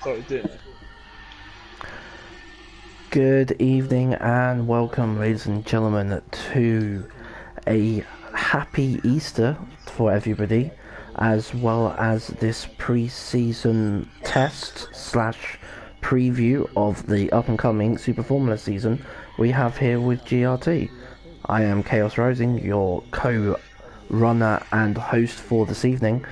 thought it did. Good evening and welcome, ladies and gentlemen, to a happy Easter for everybody, as well as this pre-season test slash preview of the up-and-coming Super Formula season we have here with GRT. I am Chaos Rising, your co-runner and host for this evening.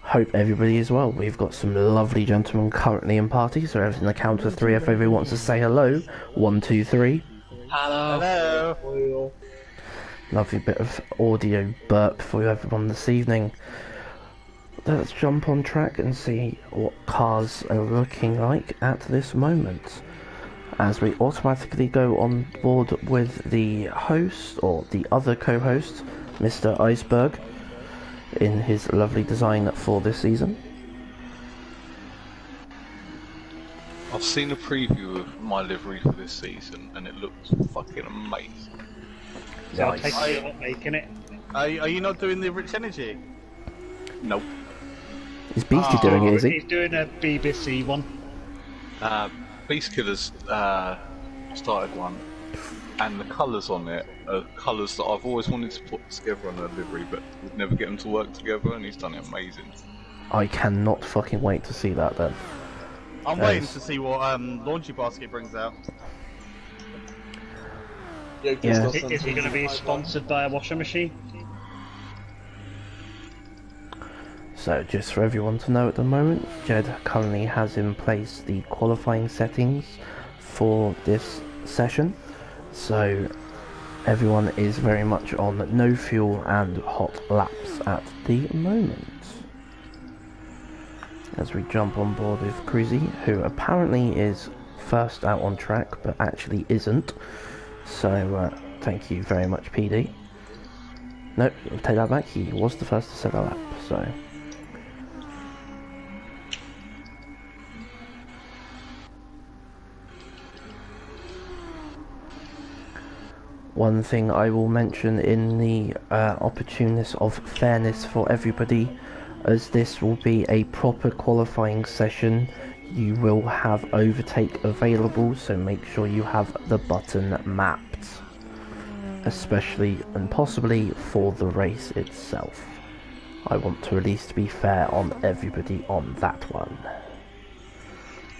Hope everybody is well. We've got some lovely gentlemen currently in party, so everything the count of three if everybody wants to say hello. 1, 2, 3. Hello. Hello. Lovely bit of audio burp for everyone this evening. Let's jump on track and see what cars are looking like at this moment, as we automatically go on board with the host, or the other co-host, Mr. Iceberg, in his lovely design for this season. I've seen a preview of my livery for this season and it looks fucking amazing. So Nice. I take it you're not making it. Are you not doing the rich energy? Nope. Is Beastie doing it, is he? He's doing a BBC one. Beast Killers started one, and the colours on it are colours that I've always wanted to put together on a livery, but would never get them to work together, and he's done it amazing. I cannot fucking wait to see that then. I'm waiting to see what Laundry Basket brings out. Yeah. Is he going to be sponsored by a washing machine? So just for everyone to know at the moment, Jed currently has in place the qualifying settings for this session. So everyone is very much on no fuel and hot laps at the moment. As we jump on board with Crizzy, who apparently is first out on track, but actually isn't. So thank you very much, PD. Nope, I'll take that back. He was the first to set a lap, so... One thing I will mention in the opportuneness of fairness for everybody, as this will be a proper qualifying session, you will have overtake available, so make sure you have the button mapped, especially and possibly for the race itself. I want to at least be fair on everybody on that one.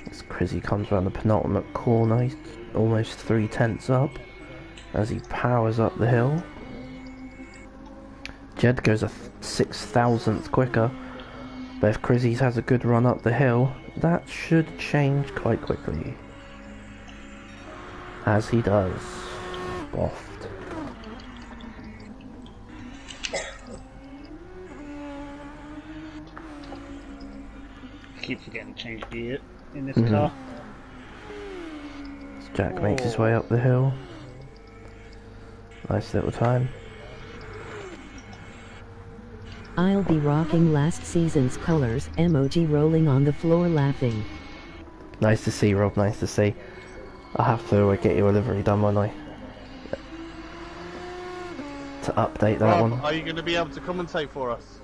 As Crizzy comes around the penultimate corner, he's almost 3/10 up. As he powers up the hill, Jed goes a 6,000th quicker, but if Crizzy has a good run up the hill, that should change quite quickly. As he does. Boffed. I keep forgetting to change gear in this car. As Jack makes his way up the hill. Nice little time. I'll be rocking last season's colors, emoji rolling on the floor laughing. Nice to see, Rob, nice to see. I'll have to get your livery done, won't I? To update that Rob, one. are you going to be able to commentate for us?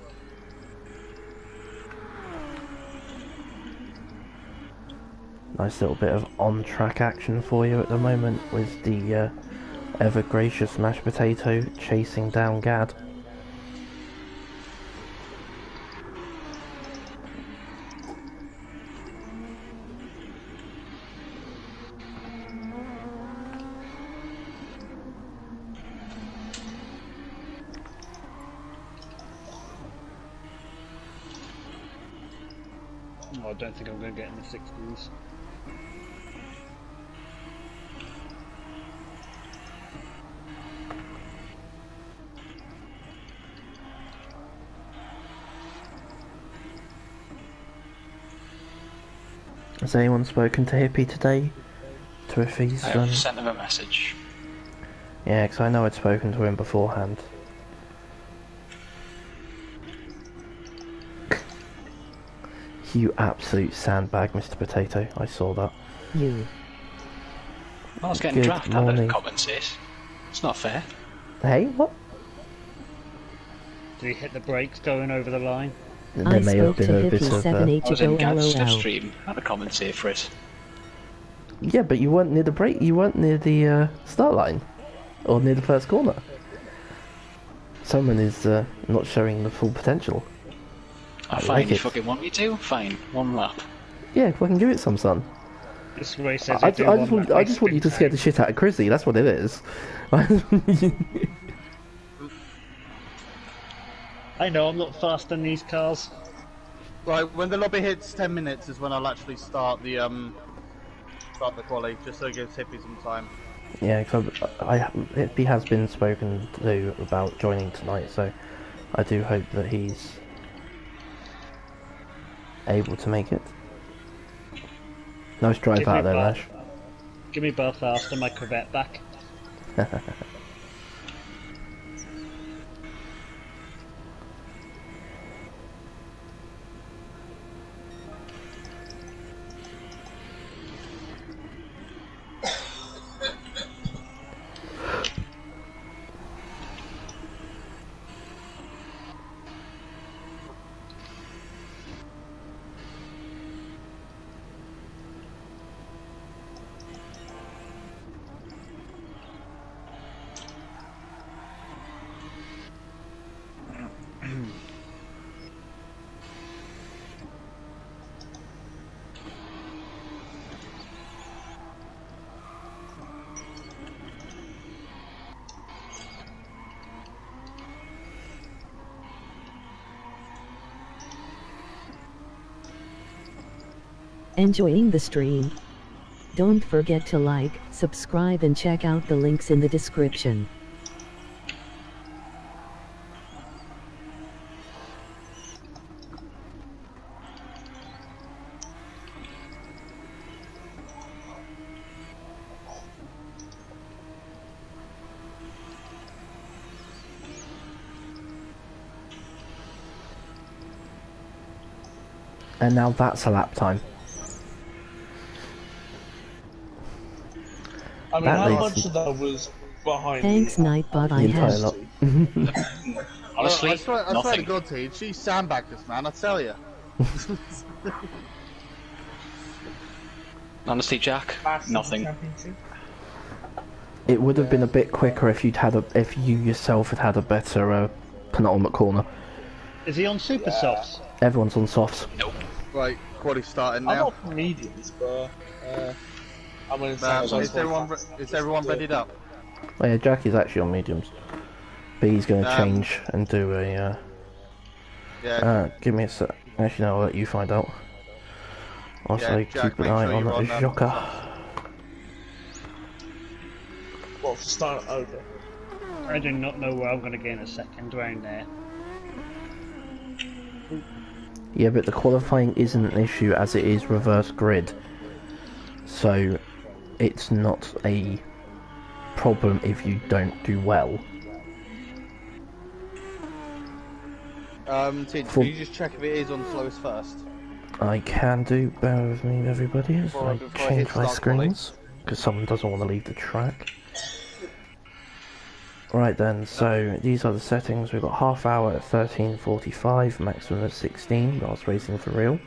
Nice little bit of on-track action for you at the moment with the ever-gracious Mashed Potato chasing down Gad. Oh, I don't think I'm going to get in the 60s. Has anyone spoken to Hippie today? To if he's I've sent him a message. Yeah, because I know I'd spoken to him beforehand. You absolute sandbag, Mr. Potato. I saw that. You. I was getting Good draft out morning. of comments here. It's not fair. Hey, what? Did he hit the brakes going over the line? There I may have spoke been to a bit Hippie of 7H I was in ago, Gad's lol. stream. I had a commentator for it. yeah, but you weren't near the break. You weren't near the start line, or near the first corner. Someone is not showing the full potential. Oh, I fine, like you it. fucking want me to? Fine, one lap. Yeah, I can give it some sun. This race says I they do just one want, I just want you to scare the shit out of Chrissy. That's what it is. I know, I'm not fast in these cars. Right, when the lobby hits 10 minutes is when I'll actually start the quali, just so it gives Hippie some time. Yeah, because he has been spoken to about joining tonight, so I do hope that he's able to make it. Nice drive out there, Nash. Give me Belfast and my Corvette back. Enjoying the stream? Don't forget to like, subscribe and check out the links in the description. And now that's a lap time. I mean, That how leads- much of that was behind Thanks Nightbot, I The entire have. lot. Honestly, I swear to nothing. God, Teed, she sandbagged this man, I tell you. Honestly, Jack, nothing. It would have been a bit quicker if if you yourself had a better penultimate corner. Is he on Super Softs? Everyone's on softs. Nope. Right, quali starting I'm now. not mediums, but I'm going Is everyone readied up? Oh yeah, Jack is actually on mediums, but he's going to change and do a. Yeah. Give me a sec. Actually, no, I'll let you find out. Also, Yeah, Jack, keep an make eye sure on you're on, Joker. well, to start over. I do not know where I'm going to gain a second round there. Yeah, but the qualifying isn't an issue as it is reverse grid, so it's not a problem if you don't do well. Tid, For- can you just check if it is on slowest first? I can do, bear with me everybody, as Before I I change hit my start quali. screens, because someone doesn't want to leave the track. Right then, so these are the settings. We've got half hour at 13:45, maximum at 16, whilst racing for real.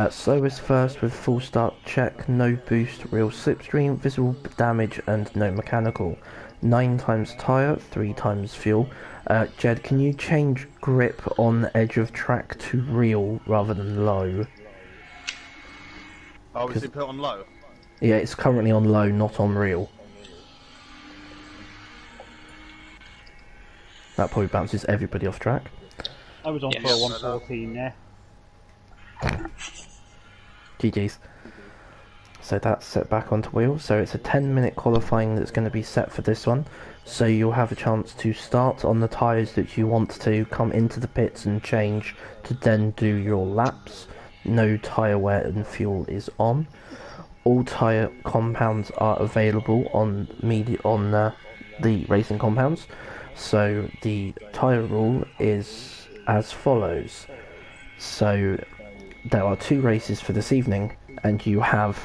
Slowest first with full start check, no boost, real slipstream, visible damage and no mechanical. 9 times tyre, 3 times fuel. Jed, can you change grip on edge of track to real rather than low? Oh, is it put on low? Yeah, it's currently on low, not on real. That probably bounces everybody off track. I was on Yes. for a 114 there. GG's. So that's set back onto wheels. So it's a 10-minute qualifying that's going to be set for this one. So you'll have a chance to start on the tyres that you want to, come into the pits and change to then do your laps. No tyre wear and fuel is on. All tyre compounds are available on the racing compounds. So the tyre rule is as follows. So there are 2 races for this evening, and you have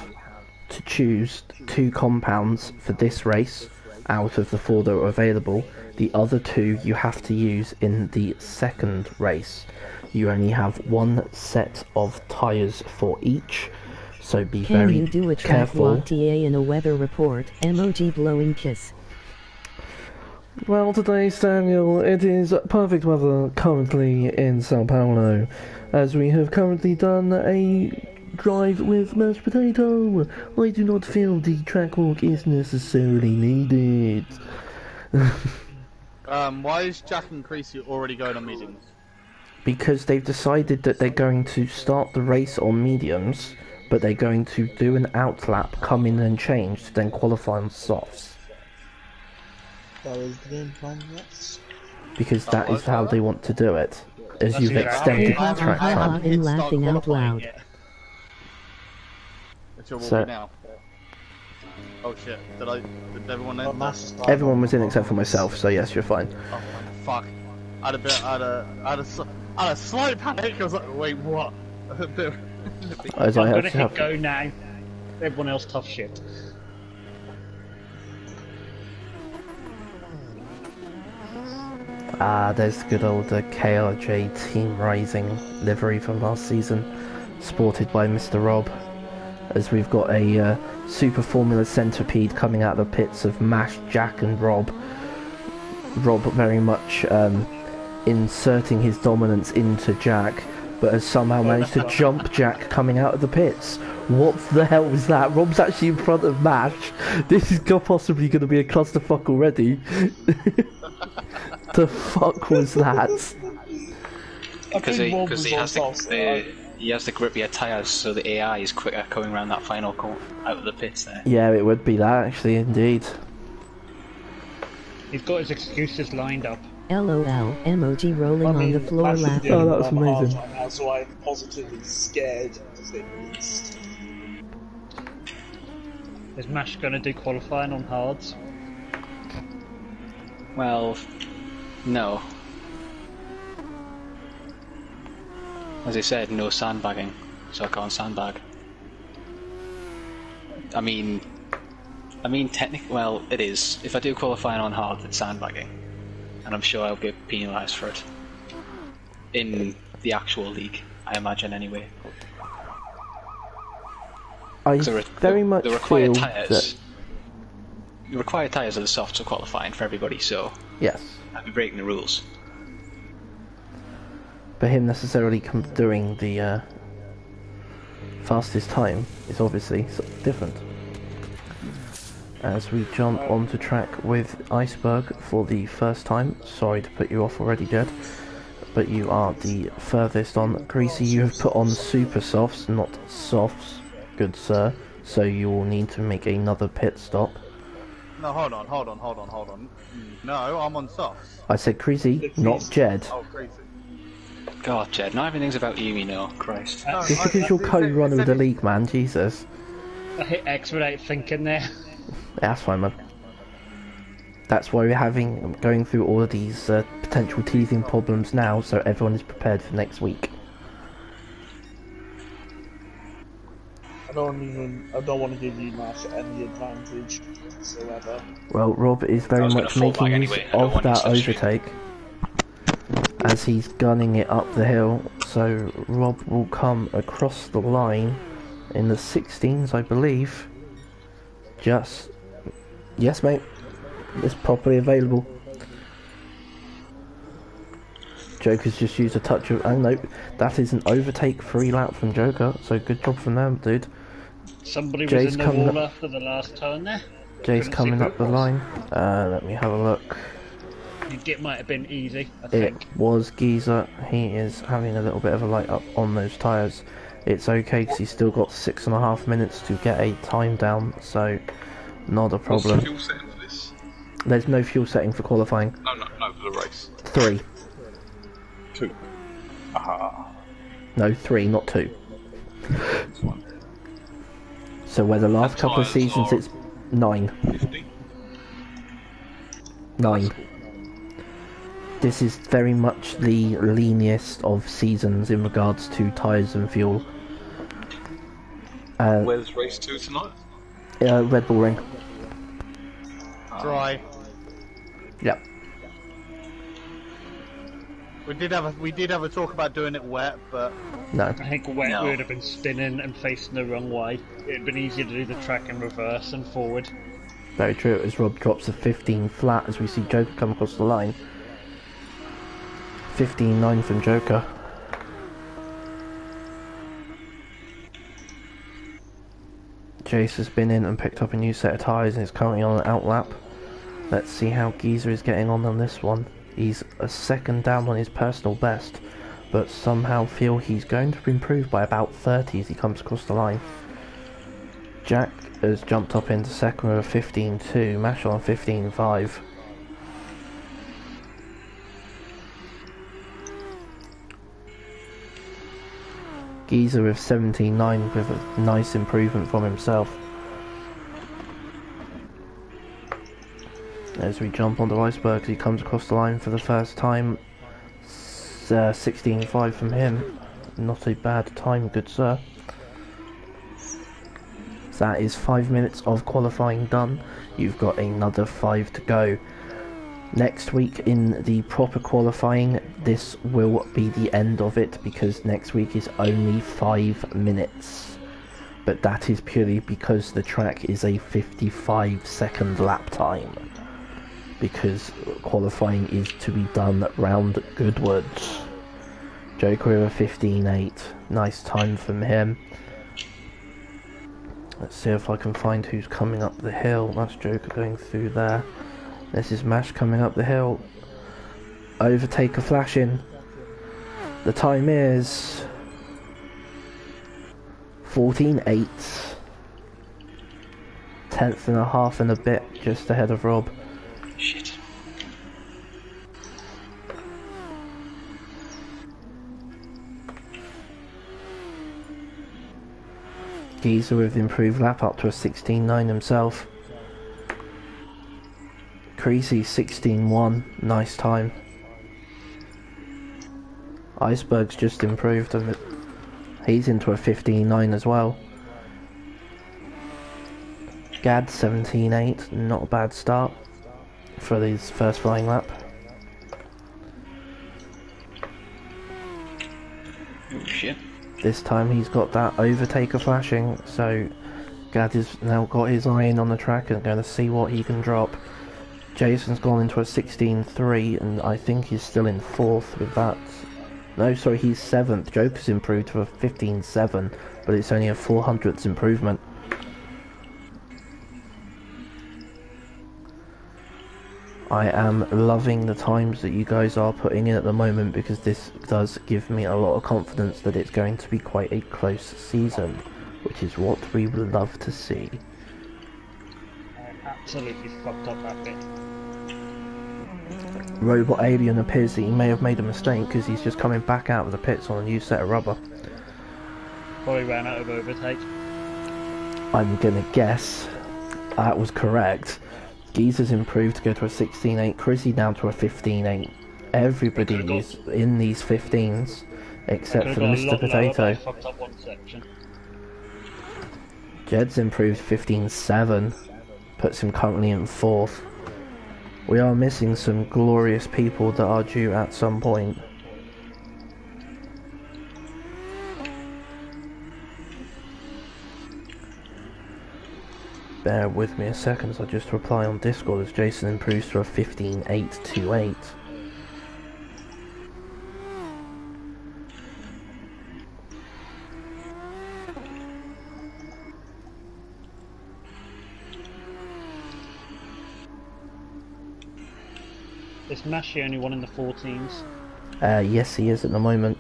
to choose 2 compounds for this race out of the 4 that are available. The other 2 you have to use in the second race. You only have one set of tyres for each, so be Can very you do a track careful. walk TA in a weather report? Emoji blowing kiss. Well, today, Daniel, it is perfect weather currently in Sao Paulo, as we have currently done a drive with mashed potato. I do not feel the track walk is necessarily needed. Why is Jack and Creasy already going on mediums? Because they've decided that they're going to start the race on mediums, but they're going to do an outlap, come in and change, to then qualify on softs. That was the game plan, yes. Because that is how they want to do it, as That's you've exactly- extended the track Ha ha ha time. ha, and laughing out loud. Which will So- be now. Oh shit! Did everyone But end? Mass is Everyone was in except for myself, so yes, you're fine. Oh fuck! I had a slight panic. I was like, wait, what? As I'm I gonna have to hit have... go now. Everyone else tough shit. There's the good old KRJ Team Rising livery from last season, sported by Mr. Rob, as we've got a Super Formula Centipede coming out of the pits of Mash, Jack and Rob. Rob very much inserting his dominance into Jack, but has somehow managed to jump Jack coming out of the pits. What the hell was that? Rob's actually in front of Mash. This is possibly going to be a clusterfuck already. The fuck was that? Because Rob was he on has the soft, he has the grippier tyres, so the AI is quicker coming around that final corner out of the pits there. Yeah, it would be that actually, indeed. He's got his excuses lined up. LOL, emoji rolling on the floor Mass is laughing. the only Oh, that's one on amazing. hard right now, so I'm positively scared to say the least. Is Mash gonna do qualifying on hards? Well, no. As I said, no sandbagging, so I can't sandbag. I mean, technically, well, it is. If I do qualifying on hard, it's sandbagging, and I'm sure I'll get penalised for it in the actual league. I imagine anyway. I The very much the feel required that... tyres. The required tyres are the softs for qualifying for everybody, so Yes. I'd be breaking the rules. But him necessarily doing the fastest time is obviously different. As we jump onto track with Iceberg for the first time. Sorry to put you off already, Jed, but you are the furthest on. Greasy, you have put on super softs, not softs, good sir, so you will need to make another pit stop. No, hold on. No, I'm on softs. I said Greasy, not Jed. Oh, crazy. God, Jed, not everything's about you know. Christ. No, Just because you're co-runner of the league, man, Jesus. I hit X without thinking there. That's fine, man. That's why we're going through all of these potential teething problems now, so everyone is prepared for next week. I don't want to give you Mash any advantage whatsoever. Well, Rob is very was gonna much fall back making use anyway, I don't of want you that to touch me. overtake as he's gunning it up the hill. So Rob will come across the line in the 16s, I believe. Just yes, mate. It's properly available. Joker's just used a touch of... Oh no, that is an overtake free lap from Joker, so good job from them, dude. Somebody Jay's was in the coming wall up. after the last turn there. Jay's Couldn't coming see up the who it was. line. Let me have a look. It might have been easy, I It think. was Geezer. He is having a little bit of a light up on those tyres. It's okay because he's still got 6.5 minutes to get a time down, so not a What's the problem. fuel setting for this? There's no fuel setting for qualifying. No, for the race. 3. 2. Ah, No, 3, not 2. this one. So where the last couple of tyres seasons are- it's 9. 50. 9. This is very much the leaniest of seasons in regards to tyres and fuel. Where's race 2 tonight? Red Bull Ring. Dry. Yep. We did have a talk about doing it wet, but No. I think wet No. would have been spinning and facing the wrong way. It'd been easier to do the track in reverse and forward. Very true, as Rob drops a 15 flat as we see Joker come across the line. 15.9 from Joker. Jace has been in and picked up a new set of tyres and is currently on an out lap. Let's see how Geezer is getting on this one. He's a second down on his personal best, but somehow feel he's going to improve by about 30 as he comes across the line. Jack has jumped up into second with a 15.2, Mash on 15.5. Geezer with 17.9 with a nice improvement from himself. As we jump on the iceberg, he comes across the line for the first time. 16.5 from him. Not a bad time, good sir. That is 5 minutes of qualifying done. You've got another 5 to go. Next week in the proper qualifying, this will be the end of it because next week is only 5 minutes. But that is purely because the track is a 55-second lap time. Because qualifying is to be done round Goodwood. Joker with a 15.8. Nice time from him. Let's see if I can find who's coming up the hill. That's Joker going through there. This is Mash coming up the hill. Overtaker flashing. The time is 14.8. 10th and a half and a bit just ahead of Rob. Shit. Geezer with improved lap up to a 16.9 himself. Creasy 16.1, nice time. Iceberg's just improved and he's into a 15.9 as well. Gad 17.8, not a bad start for his first flying lap. Oh shit. This time he's got that overtaker flashing, so Gad has now got his eye in on the track and going to see what he can drop. Jason's gone into a 16.3 and I think he's still in 4th with that. No, sorry, he's 7th. Joker's improved to a 15.7, but it's only a 400ths improvement. I am loving the times that you guys are putting in at the moment because this does give me a lot of confidence that it's going to be quite a close season, which is what we would love to see. I absolutely fucked up that bit. Robot Alien appears that he may have made a mistake because he's just coming back out of the pits on a new set of rubber. Probably ran out of overtake. I'm gonna guess that was correct. Geezer's improved to go to a 16.8, Chrissy down to a 15.8. Everybody is in these 15s except for Mr. Potato. Fucked up one section. Jed's improved 15.7, puts him currently in 4th. We are missing some glorious people that are due at some point. Bear with me a second as I just reply on Discord as Jason improves to a 15.828. Is Mash the only one in the 14s? Yes, he is at the moment.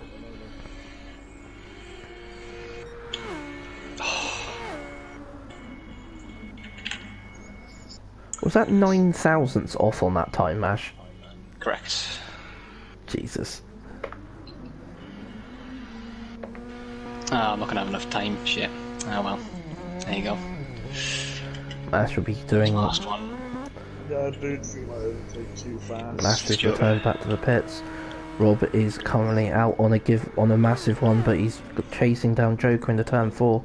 Was that 9 thousandths off on that time, Mash? Correct. Jesus. I'm not gonna have enough time. Shit. Oh well. There you go. Mash will be doing... Last one. Yeah, I do think my overtake too fast. Mash has returned back to the pits. Rob is currently out on a massive one, but he's chasing down Joker into turn 4.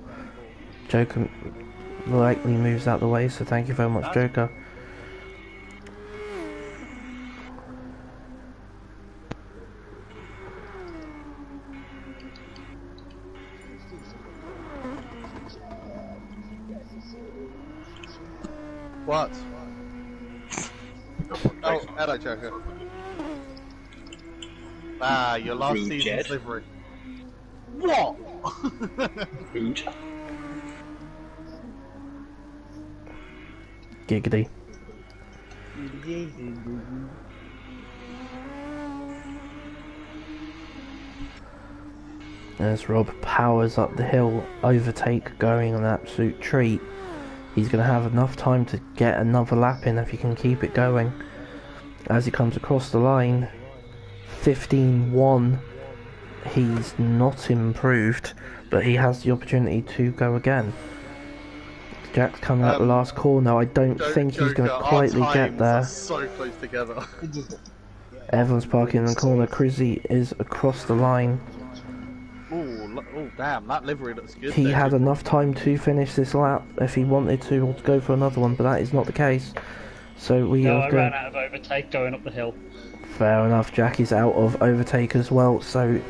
Joker likely moves out the way, so thank you very much, Joker. What? Oh, hello, Joker. Ah, your last Rude, season's Jed. livery. What? Rude. Giggity. As Rob powers up the hill, overtake going an absolute treat. He's going to have enough time to get another lap in if he can keep it going. As he comes across the line, 15-1. He's not improved, but he has the opportunity to go again. Jack's coming out the last corner. I don't think he's going to quietly get there. So close together. Everyone's parking in the corner. Crizzy is across the line. Oh, damn, that livery looks good. He had enough time to finish this lap if he wanted to, or to go for another one, but that is not the case. So we No, are I ran out of overtake going up the hill. Fair enough. Jack is out of overtake as well, so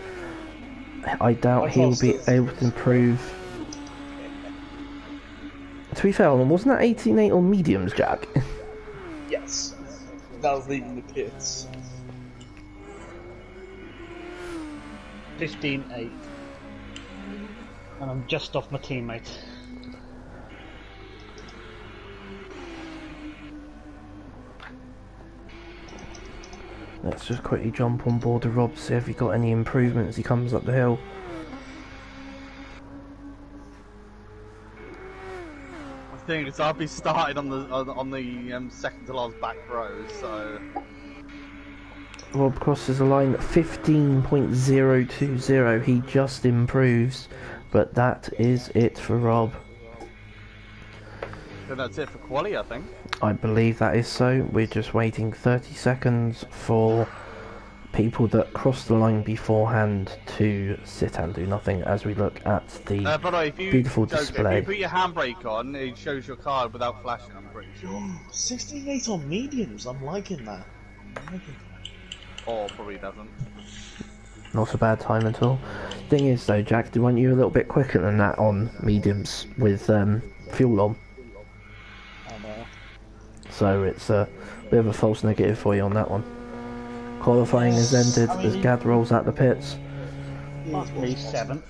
I doubt he'll be able to improve. To be fair, wasn't that 18.8 on mediums, Jack? Yes. That was leaving the pits. 15-8. And I'm just off my teammate. Let's just quickly jump on board of Rob, see if he got any improvement as he comes up the hill. The thing is, I'll be starting on the second to last back row, so... Rob crosses the line at 15.020. He just improves, but that is it for Rob. So that's it for quali, I think. I believe that is so. We're just waiting 30 seconds for people that cross the line beforehand to sit and do nothing as we look at the By the way, if you, beautiful Joker, display. if you put your handbrake on, it shows your card without flashing, I'm pretty sure. 16.8 on mediums, I'm liking that. Or probably doesn't. Not a bad time at all. Thing is though, Jack, do want you a little bit quicker than that on mediums with fuel on. So it's a bit of a false negative for you on that one. Qualifying has ended as Gad rolls out the pits. Must be 7th.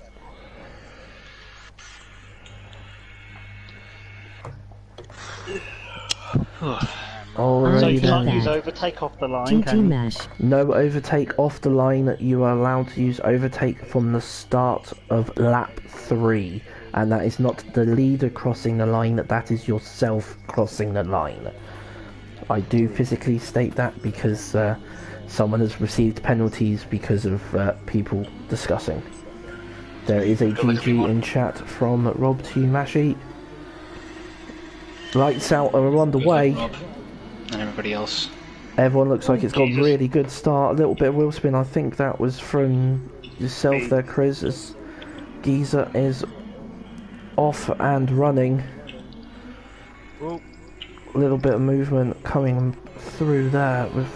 Alrighty So you can't then. use overtake off the line, GG can you? Mash. No overtake off the line. You are allowed to use overtake from the start of lap 3. And that is not the leader crossing the line, that is yourself crossing the line. I do physically state that because someone has received penalties because of people discussing. There is a GG in chat from Rob to Mashy. Lights out are underway. And everybody else. Everyone looks like it's got a really good start. A little bit of wheel spin. I think that was from yourself there, Chris, as Geezer is off and running. A little bit of movement coming through there with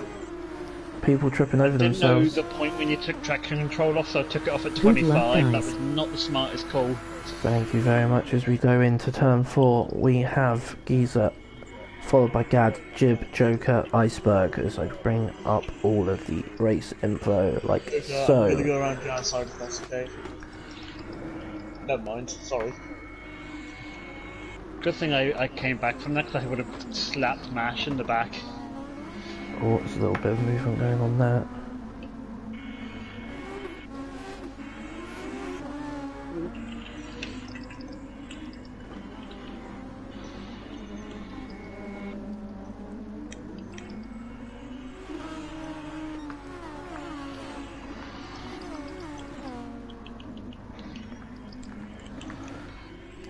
people tripping over Didn't know themselves. the point when you took traction control off, so I took it off at 25. That was not the smartest call. Thank you very much. As we go into turn 4, we have Geezer, followed by Gad, Jib, Joker, Iceberg, as I bring up all of the race info like so. I'm gonna go around the outside if that's okay. Never mind, sorry. Good thing I came back from that, because I would have slapped Mash in the back. Oh, there's a little bit of movement going on there.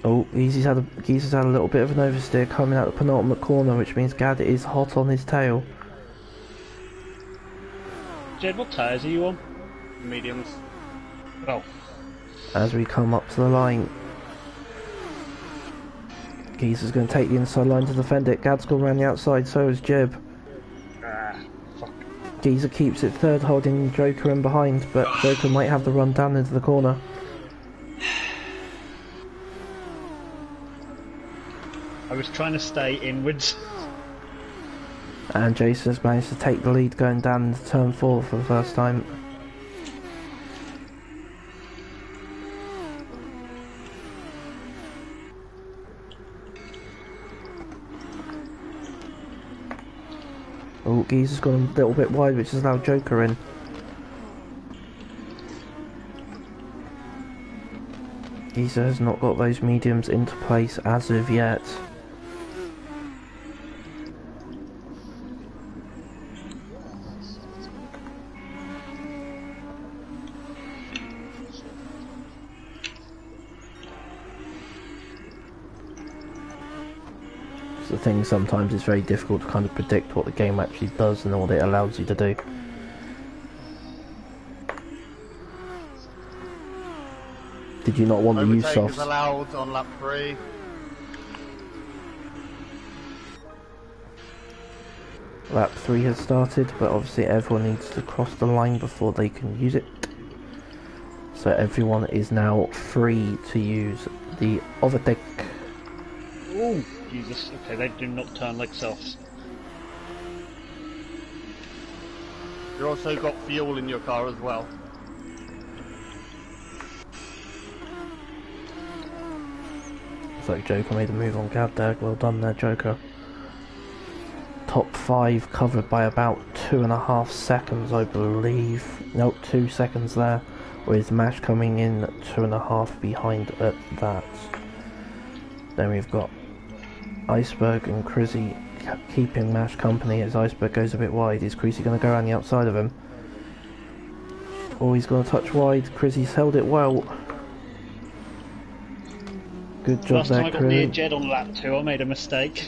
Oh, Geezer's had a little bit of an oversteer coming out the penultimate corner, which means Gad is hot on his tail. Jed, what tyres are you on? Mediums. Oh. As we come up to the line, Geezer's going to take the inside line to defend it. Gad's gone around the outside, so is Jib. Fuck. Geezer keeps it third, holding Joker in behind, but Joker might have the run down into the corner. I was trying to stay inwards. And Jason has managed to take the lead going down into turn 4 for the first time. Oh, Geezer's gone a little bit wide, which has allowed Joker in. Geezer has not got those mediums into place as of yet. The thing sometimes it's very difficult to kind of predict what the game actually does and what it allows you to do. Did you not want to use Overtake is softs? allowed on lap 3. Lap 3 has started, but obviously everyone needs to cross the line before they can use it. So everyone is now free to use the overtake. Oh, Jesus. Okay, they do not turn like softs. You've also got fuel in your car as well. Looks like Joker made a move on Gabdag. Well done there, Joker. Top 5 covered by about 2.5 seconds, I believe. Nope, 2 seconds there, with Mash coming in 2.5 behind at that. Then we've got Iceberg and Crizzy keeping Mash company as Iceberg goes a bit wide. Is Crizzy going to go around the outside of him? Oh, he's going to touch wide. Crizzy's held it well. Good job Last time there, I got near Crizzy. Jed on lap 2, I made a mistake.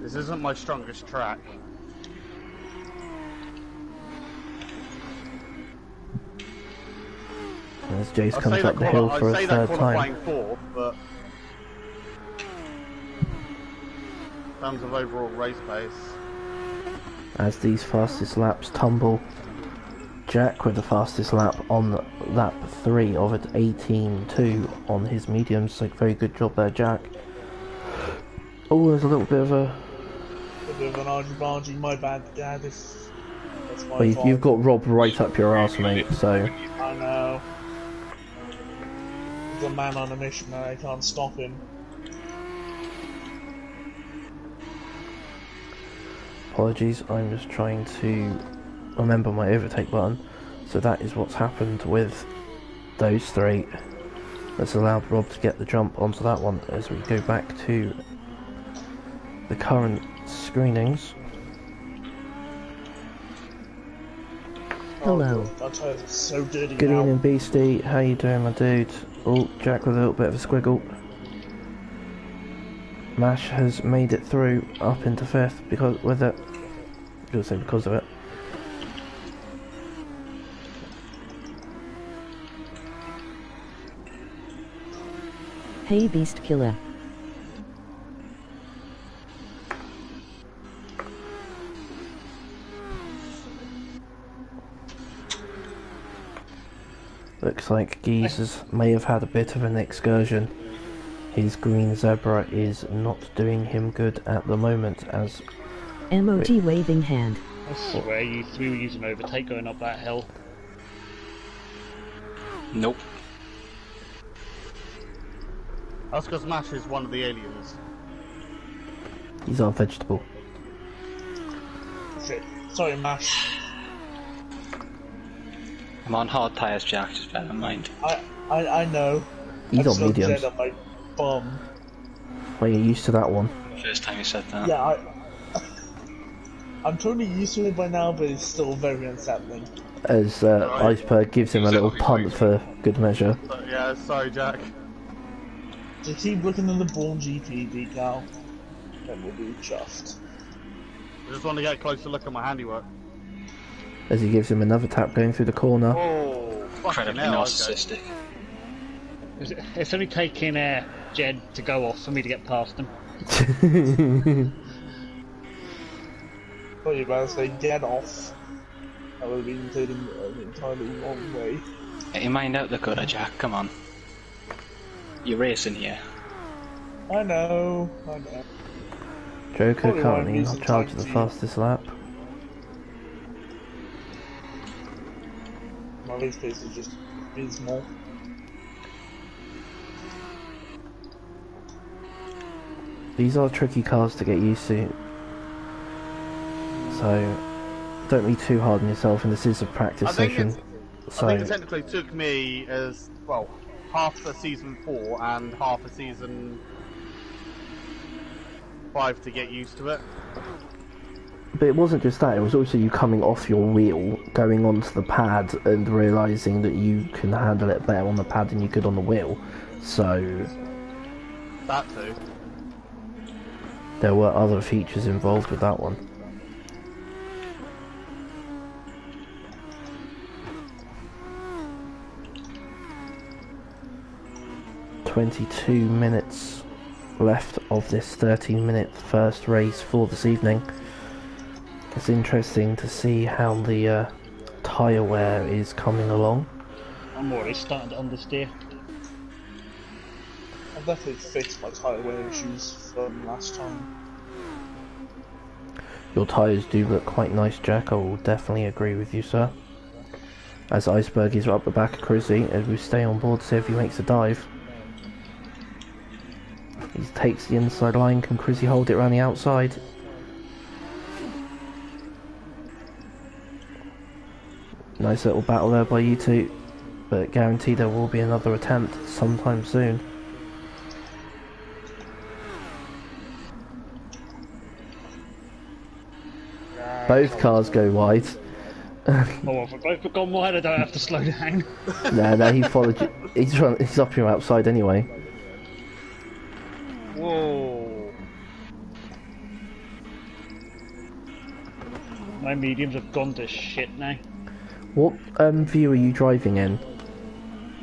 This isn't my strongest track. As Jace I comes say up the hill for a say that third qualifying time. fourth, but in terms of overall race pace, As these fastest laps tumble, Jack with the fastest lap on lap 3 of it, 18.2 on his mediums. So very good job there, Jack. Oh, there's a little bit of a... an argy-bargy, my bad, Dad. That's my Well, fault. you've got Rob right up your arse, mate, so... I know. He's a man on a mission and I can't stop him. Apologies, I'm just trying to remember my overtake button. So that is what's happened with those 3. That's allowed Rob to get the jump onto that one as we go back to the current screenings. Hello. Oh, that tire's so dirty Good now. evening, Beastie. How you doing, my dude? Oh, Jack with a little bit of a squiggle. Mash has made it through up into 5th because with it. You'll say because of it. Hey Beast Killer. Looks like Geezers may have had a bit of an excursion. His green zebra is not doing him good at the moment as... Emoji waving hand. I swear you 3 were using overtake going up that hill. Nope. that's because Mash is one of the aliens. He's our vegetable. Shit. Sorry, Mash. I'm on hard tyres, Jack, just bear in mind. I know. He's I on just got mediums. Jed on my bum. Well, you're used to that one. First time you said that. Yeah, I'm totally used to it by now, but it's still very unsettling. As Iceberg gives him a little punt for good measure. So, yeah, sorry, Jack. Just keep looking at the Born GP decal, then we'll be chuffed. I just want to get a closer look at my handiwork. As he gives him another tap going through the corner. Oh, fucking Incredibly hell, okay. narcissistic. It's only taking Jed to go off for me to get past him. Thought you were about to say get off. That would have been taken an entirely wrong way. Get your mind out the gutter, Jack, come on. You're racing here. I know. Joker Probably why I'm currently not using charging the tag team. fastest lap. My race pace is just abysmal. These are tricky cars to get used to, so don't be too hard on yourself, and this is a practice I think session. I think it technically took me as well half a season 4 and half a season 5 to get used to it. But it wasn't just that, it was also you coming off your wheel, going onto the pad and realising that you can handle it better on the pad than you could on the wheel. So That too. there were other features involved with that one. "22 minutes left of this 13-minute first race for this evening. It's interesting to see how the tyre wear is coming along. I'm already starting to understeer. I've definitely fixed my tyre wear issues from last time. Your tyres do look quite nice, Jack. I will definitely agree with you, sir. As Iceberg is up the back of Crizzy, as we stay on board to see if he makes a dive. He takes the inside line. Can Crizzy hold it around the outside? Nice little battle there by you two, but guaranteed there will be another attempt sometime soon. Both cars go wide. Oh, if I've gone wide, I don't have to slow down. No, he followed you. He's up your outside anyway. Whoa. My mediums have gone to shit now. What view are you driving in?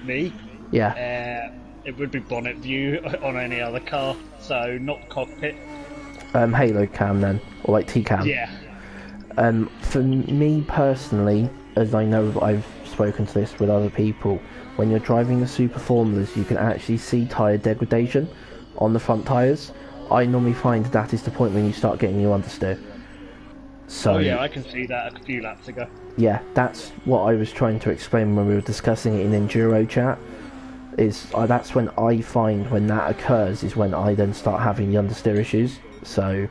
Me? Yeah. It would be bonnet view on any other car, so not cockpit. Halo cam then, or like T-cam. Yeah. For me personally, as I know I've spoken to this with other people, when you're driving the Super Formulas, you can actually see tyre degradation on the front tyres. I normally find that is the point when you start getting your understeer. So, Oh yeah, I can see that a few laps ago. yeah, that's what I was trying to explain when we were discussing it in Enduro chat. That's when I find when that occurs is when I then start having the understeer issues. So,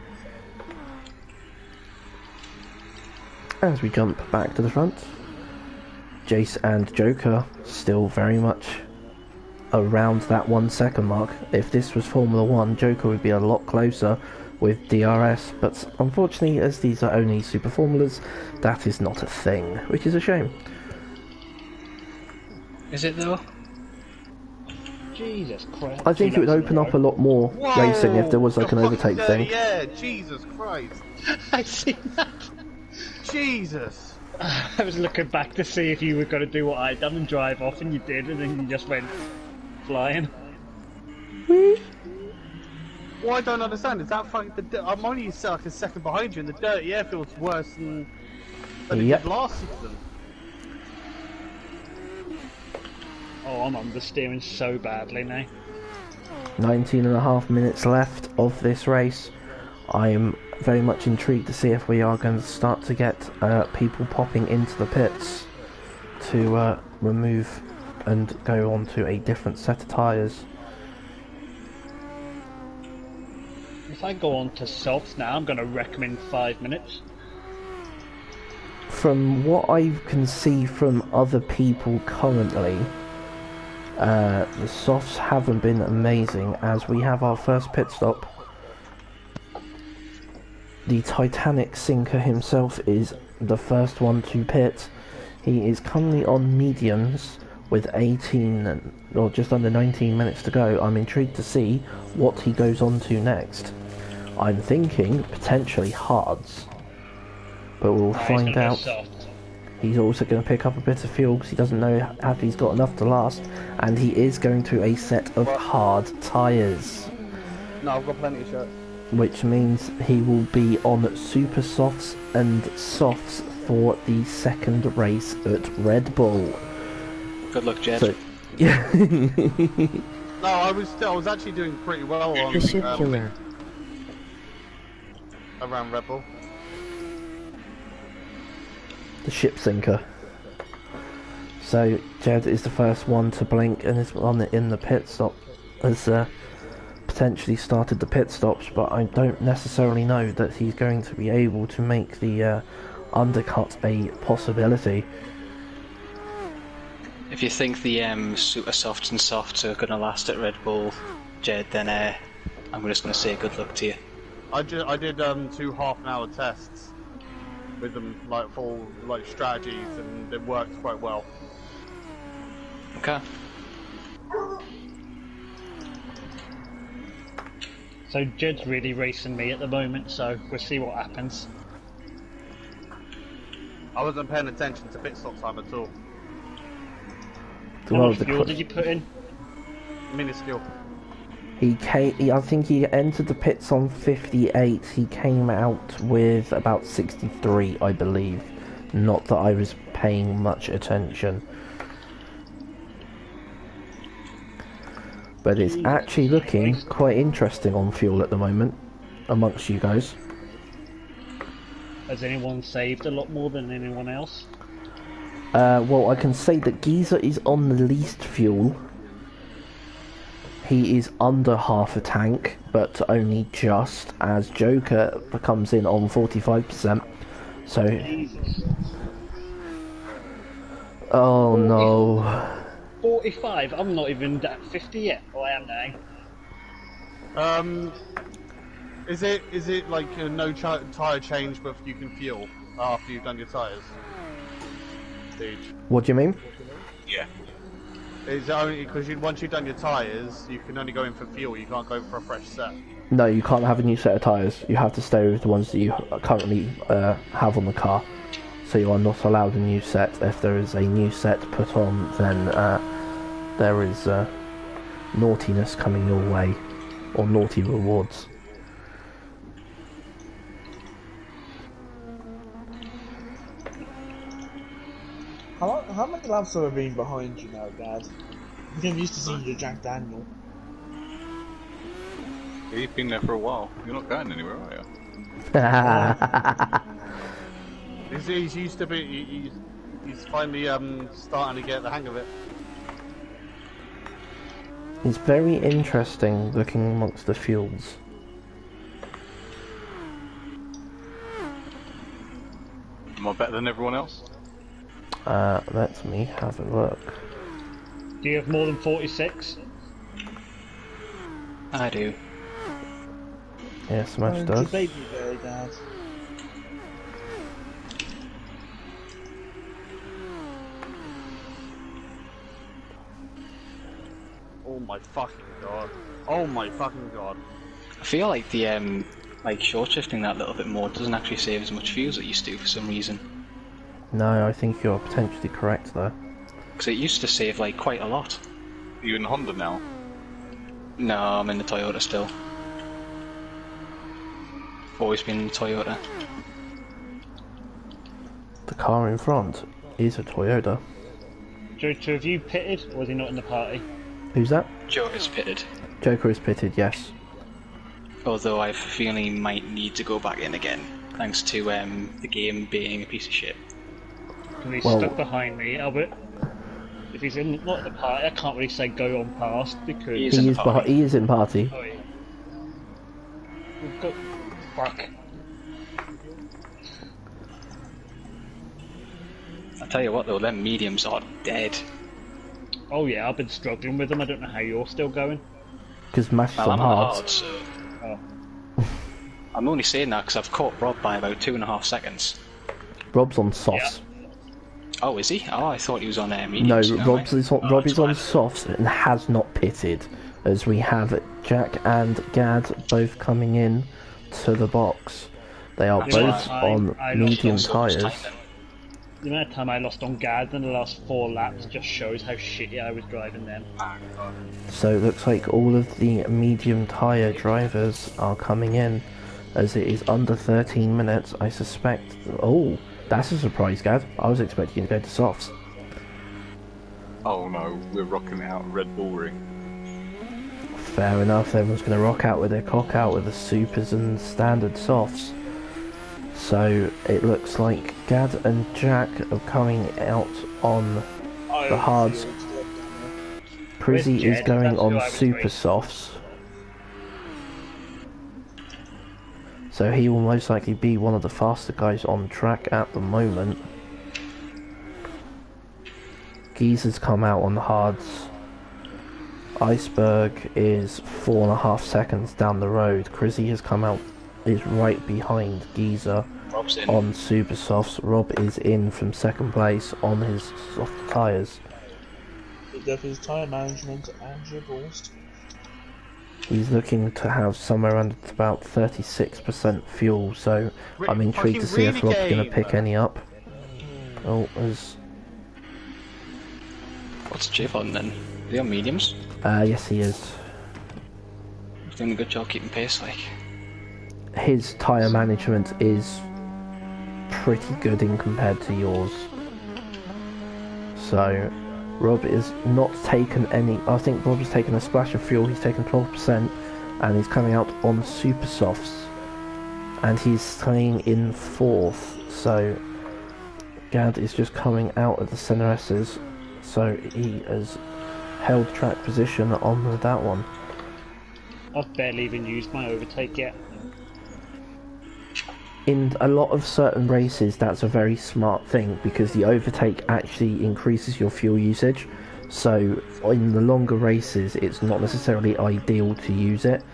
as we jump back to the front, Jace and Joker still very much around that 1 second mark. If this was Formula 1, Joker would be a lot closer with DRS, but unfortunately, as these are only Super Formulas, that is not a thing, which is a shame. Is it though? Jesus Christ. I think it would open up a lot more racing if there was like an overtake thing. Yeah, Jesus Christ. I see that. Jesus. I was looking back to see if you were going to do what I'd done and drive off, and you did, and then you just went flying. What I don't understand is that fucking I'm only like a second behind you, and the dirty air feels worse than it Yep. did last season. Oh, I'm understeering so badly now. 19.5 minutes left of this race. I'm very much intrigued to see if we are going to start to get people popping into the pits to remove and go on to a different set of tyres. If I go on to softs now, I'm going to recommend 5 minutes. From what I can see from other people currently, the softs haven't been amazing, as we have our first pit stop. The Titanic sinker himself is the first one to pit. He is currently on mediums with 18 or just under 19 minutes to go. I'm intrigued to see what he goes on to next. I'm thinking potentially hards, but we'll find out. He's also going to pick up a bit of fuel because he doesn't know if he's got enough to last, and he is going to a set of hard tyres, No, I've got plenty of shirts. which means he will be on super softs and softs for the second race at Red Bull. Good luck, Jed. So, yeah. No, I was actually doing pretty well on The ship killer. around Red Bull. The ship sinker. So Jed is the first one to blink and is in the pit stop. Has potentially started the pit stops, but I don't necessarily know that he's going to be able to make the undercut a possibility. If you think the super softs and softs are going to last at Red Bull, Jed, then I'm just going to say good luck to you. I did 2 half-an-hour tests with them, like full strategies, and it worked quite well. Okay. So Jed's really racing me at the moment, so we'll see what happens. I wasn't paying attention to pit stop time at all. How much fuel did you put in? Minuscule. I think he entered the pits on 58. He came out with about 63, I believe. Not that I was paying much attention. But it's actually looking quite interesting on fuel at the moment, amongst you guys. Has anyone saved a lot more than anyone else? Well, I can say that Geezer is on the least fuel. He is under half a tank, but only just, as Joker comes in on 45%. So... Jesus. Oh no. 45? I'm not even at 50 yet. Oh, I am now. Is it like a no tyre change, but you can fuel after you've done your tyres? What do you mean? Yeah. Is it only because once you've done your tyres, you can only go in for fuel, you can't go for a fresh set? No, you can't have a new set of tyres. You have to stay with the ones that you currently have on the car. So you are not allowed a new set. If there is a new set put on, then there is naughtiness coming your way, or naughty rewards. How many laps have I been behind you now, Dad? I think I'm used to seeing you Jack Daniel. Yeah, you've been there for a while. You're not going anywhere, are you? He's used to be. He's finally starting to get the hang of it. It's very interesting looking amongst the fuels. Am I better than everyone else? Let me have a look. Do you have more than 46? I do. Yeah, Smash does. Baby boy, Dad. Oh my fucking god. Oh my fucking god. I feel like the short shifting that little bit more doesn't actually save as much fuel as it used to for some reason. No, I think you're potentially correct there. Because it used to save like quite a lot. Are you in Honda now? No, I'm in the Toyota still. Always been in the Toyota. The car in front is a Toyota. Joker, have you pitted, or is he not in the party? Who's that? Joker's pitted. Joker is pitted, yes. Although I have a feeling he might need to go back in again, thanks to the game being a piece of shit. Because he's Well- stuck behind me, Albert. If he's not in the party, I can't really say go on past, because... He is in the party. He is in party. Oh, yeah. We've got... Fuck. I tell you what though, them mediums are dead. Oh yeah, I've been struggling with them, I don't know how you're still going. Because Mash is Well, on I'm on the hards. hard, so... Oh. I'm only saying that because I've caught Rob by about 2.5 seconds. Rob's on softs. Oh, is he? Oh, I thought he was on No, mediums. Rob is on that's fine. softs and has not pitted, as we have Jack and Gad both coming in to the box. They are That's both fine. on I lost medium on softs tyres. time The amount of time I lost on Gad in the last 4 laps just shows how shitty I was driving them. So it looks like all of the medium tyre drivers are coming in, as it is under 13 minutes, I suspect. Oh, that's a surprise, Gad. I was expecting you to go to softs. Oh no, we're rocking out Red Bull Ring. Fair enough, everyone's going to rock out with their cock out with the supers and standard softs. So it looks like Gad and Jack are coming out on the hards. Prizzy is going on super softs. So he will most likely be one of the faster guys on track at the moment. Geezer's come out on the hards. Iceberg is 4.5 seconds down the road. Crizzy has come out, is right behind Geezer on super softs. Rob is in from second place on his soft tyres. Of his tyre management and your balls. He's looking to have somewhere around about 36% fuel, so I'm intrigued to see if Rob's going to pick any up. Oh, as... What's Jeff on then? Are they on mediums? yes he is. He's doing a good job keeping pace, like. His tyre management is pretty good in compared to yours. So, Rob is not taken any... I think Rob has taken a splash of fuel, he's taken 12%, and he's coming out on super softs. And he's staying in 4th, so Gad is just coming out of the centre S's, so he has held track position on that one. I've barely even used my overtake yet. In a lot of certain races, that's a very smart thing because the overtake actually increases your fuel usage. So in the longer races, it's not necessarily ideal to use it.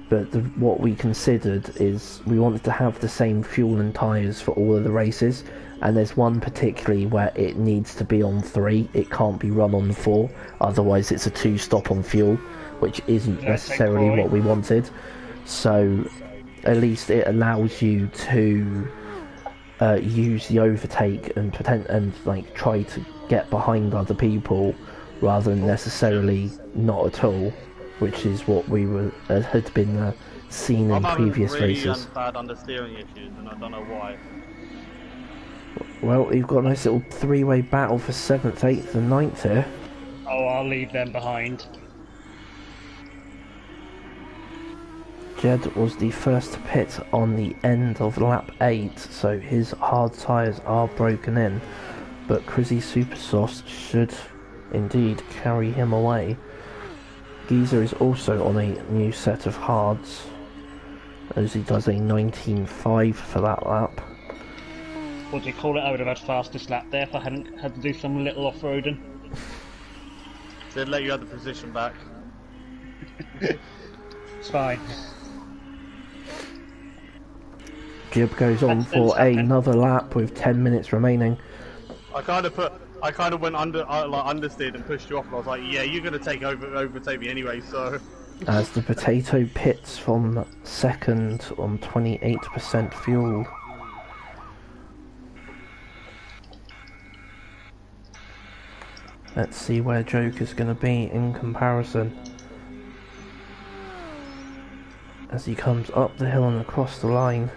But what we considered is we wanted to have the same fuel and tyres for all of the races. And there's one particularly where it needs to be on 3. It can't be run on 4. Otherwise, it's a 2-stop on fuel, which isn't necessarily what we wanted. So at least it allows you to use the overtake and like try to get behind other people rather than necessarily not at all, which is what we were had been seen in previous races. I'm bad understeering issues, and I don't know why. Well, you've got a nice little 3-way battle for 7th, 8th, and 9th here. Oh, I'll leave them behind. Jed was the first to pit on the end of lap 8, so his hard tyres are broken in, but Crizzy Super Softs should indeed carry him away. Geezer is also on a new set of hards, as he does a 19.5 for that lap. What do you call it? I would have had fastest lap there if I hadn't had to do some little off-roading. They'd let you have the position back. It's fine. Jib goes on for another lap with 10 minutes remaining. I kind of went understeered and pushed you off, and I was like, yeah, you're gonna overtake me anyway, so. As the potato pits from second on 28% fuel. Let's see where Joker's going to be in comparison. As he comes up the hill and across the line.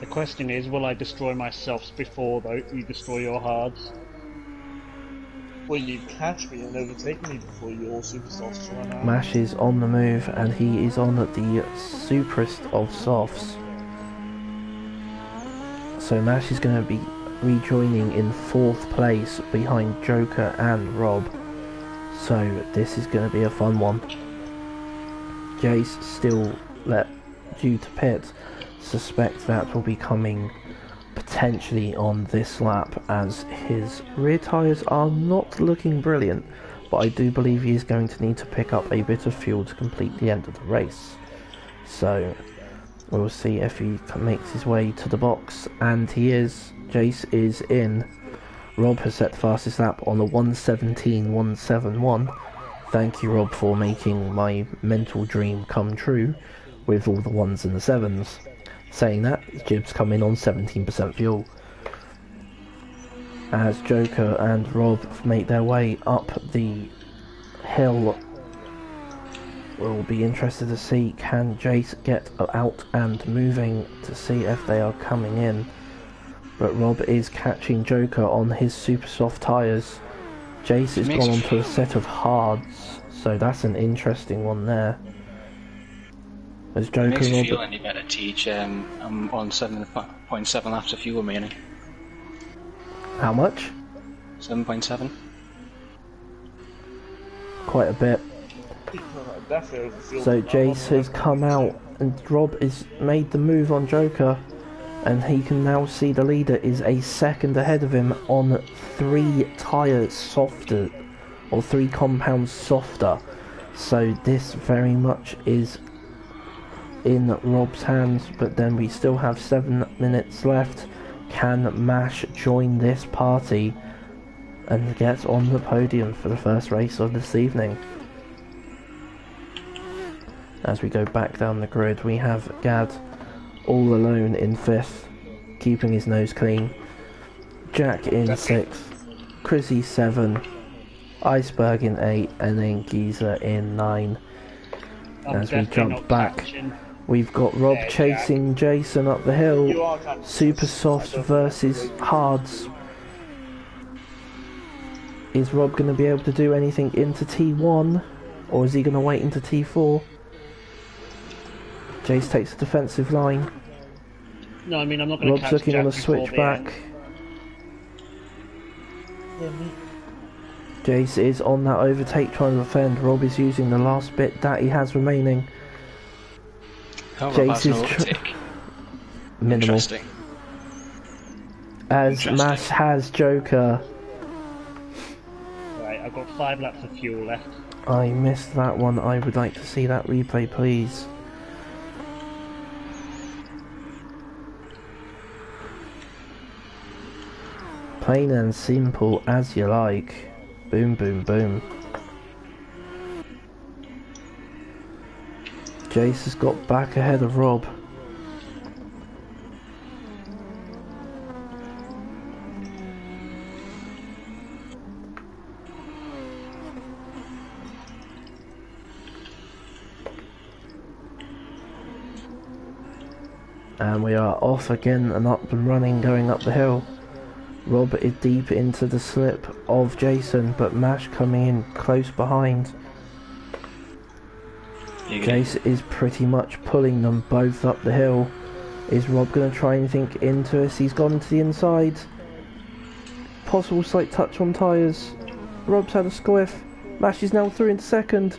The question is, will I destroy my softs before you destroy your hards? Will you catch me and overtake me before your super softs run out? Mash is on the move and he is on at the superest of softs. So Mash is going to be rejoining in 4th place behind Joker and Rob. So this is going to be a fun one. Jace still due to pit. Suspect that will be coming potentially on this lap as his rear tyres are not looking brilliant, but I do believe he is going to need to pick up a bit of fuel to complete the end of the race. So we'll see if he makes his way to the box, and he is. Jace is in. Rob has set the fastest lap on a 1:17.171. Thank you, Rob, for making my mental dream come true with all the 1s and the 7s. Saying that, Jib's come in on 17% fuel. As Joker and Rob make their way up the hill, we'll be interested to see can Jace get out and moving to see if they are coming in. But Rob is catching Joker on his super soft tyres. Jace has gone onto a set of hards, So that's an interesting one there. As If it makes Joker you feel Robert... any better, Teach, I'm on 7.7 laps of fuel remaining. How much? 7.7? Quite a bit. Definitely overfueled. So I'm Jace on has come out and Rob has made the move on Joker, and he can now see the leader is a second ahead of him on 3 tyres softer, or 3 compounds softer. So this very much is in Rob's hands, but then we still have 7 minutes left. Can Mash join this party and get on the podium for the first race of this evening? As we go back down the grid, we have Gad all alone in 5th, keeping his nose clean. Jack in 6th, Chrissy 7, Iceberg in 8, and then Giza in 9. As we jump back, we've got Rob chasing Jason up the hill. Super Softs versus Hards. Is Rob going to be able to do anything into T1, or is he going to wait into T4? Jace takes a defensive line. No, I mean, I'm not going to catch Rob's looking Jack on a before the switchback. end. Jace is on that overtake trying to defend. Rob is using the last bit that he has remaining. How Jace about is an overtake? minimal. Interesting. As Interesting. Mash has Joker. Right, I've got 5 laps of fuel left. I missed that one. I would like to see that replay, please. Plain and simple as you like. Boom, boom, boom. Jace has got back ahead of Rob. And we are off again and up and running, going up the hill. Rob is deep into the slip of Jason, but Mash coming in close behind. Jace is pretty much pulling them both up the hill. Is Rob going to try anything into us? He's gone to the inside. Possible slight touch on tyres. Rob's had a squiff. Mash is now through into second.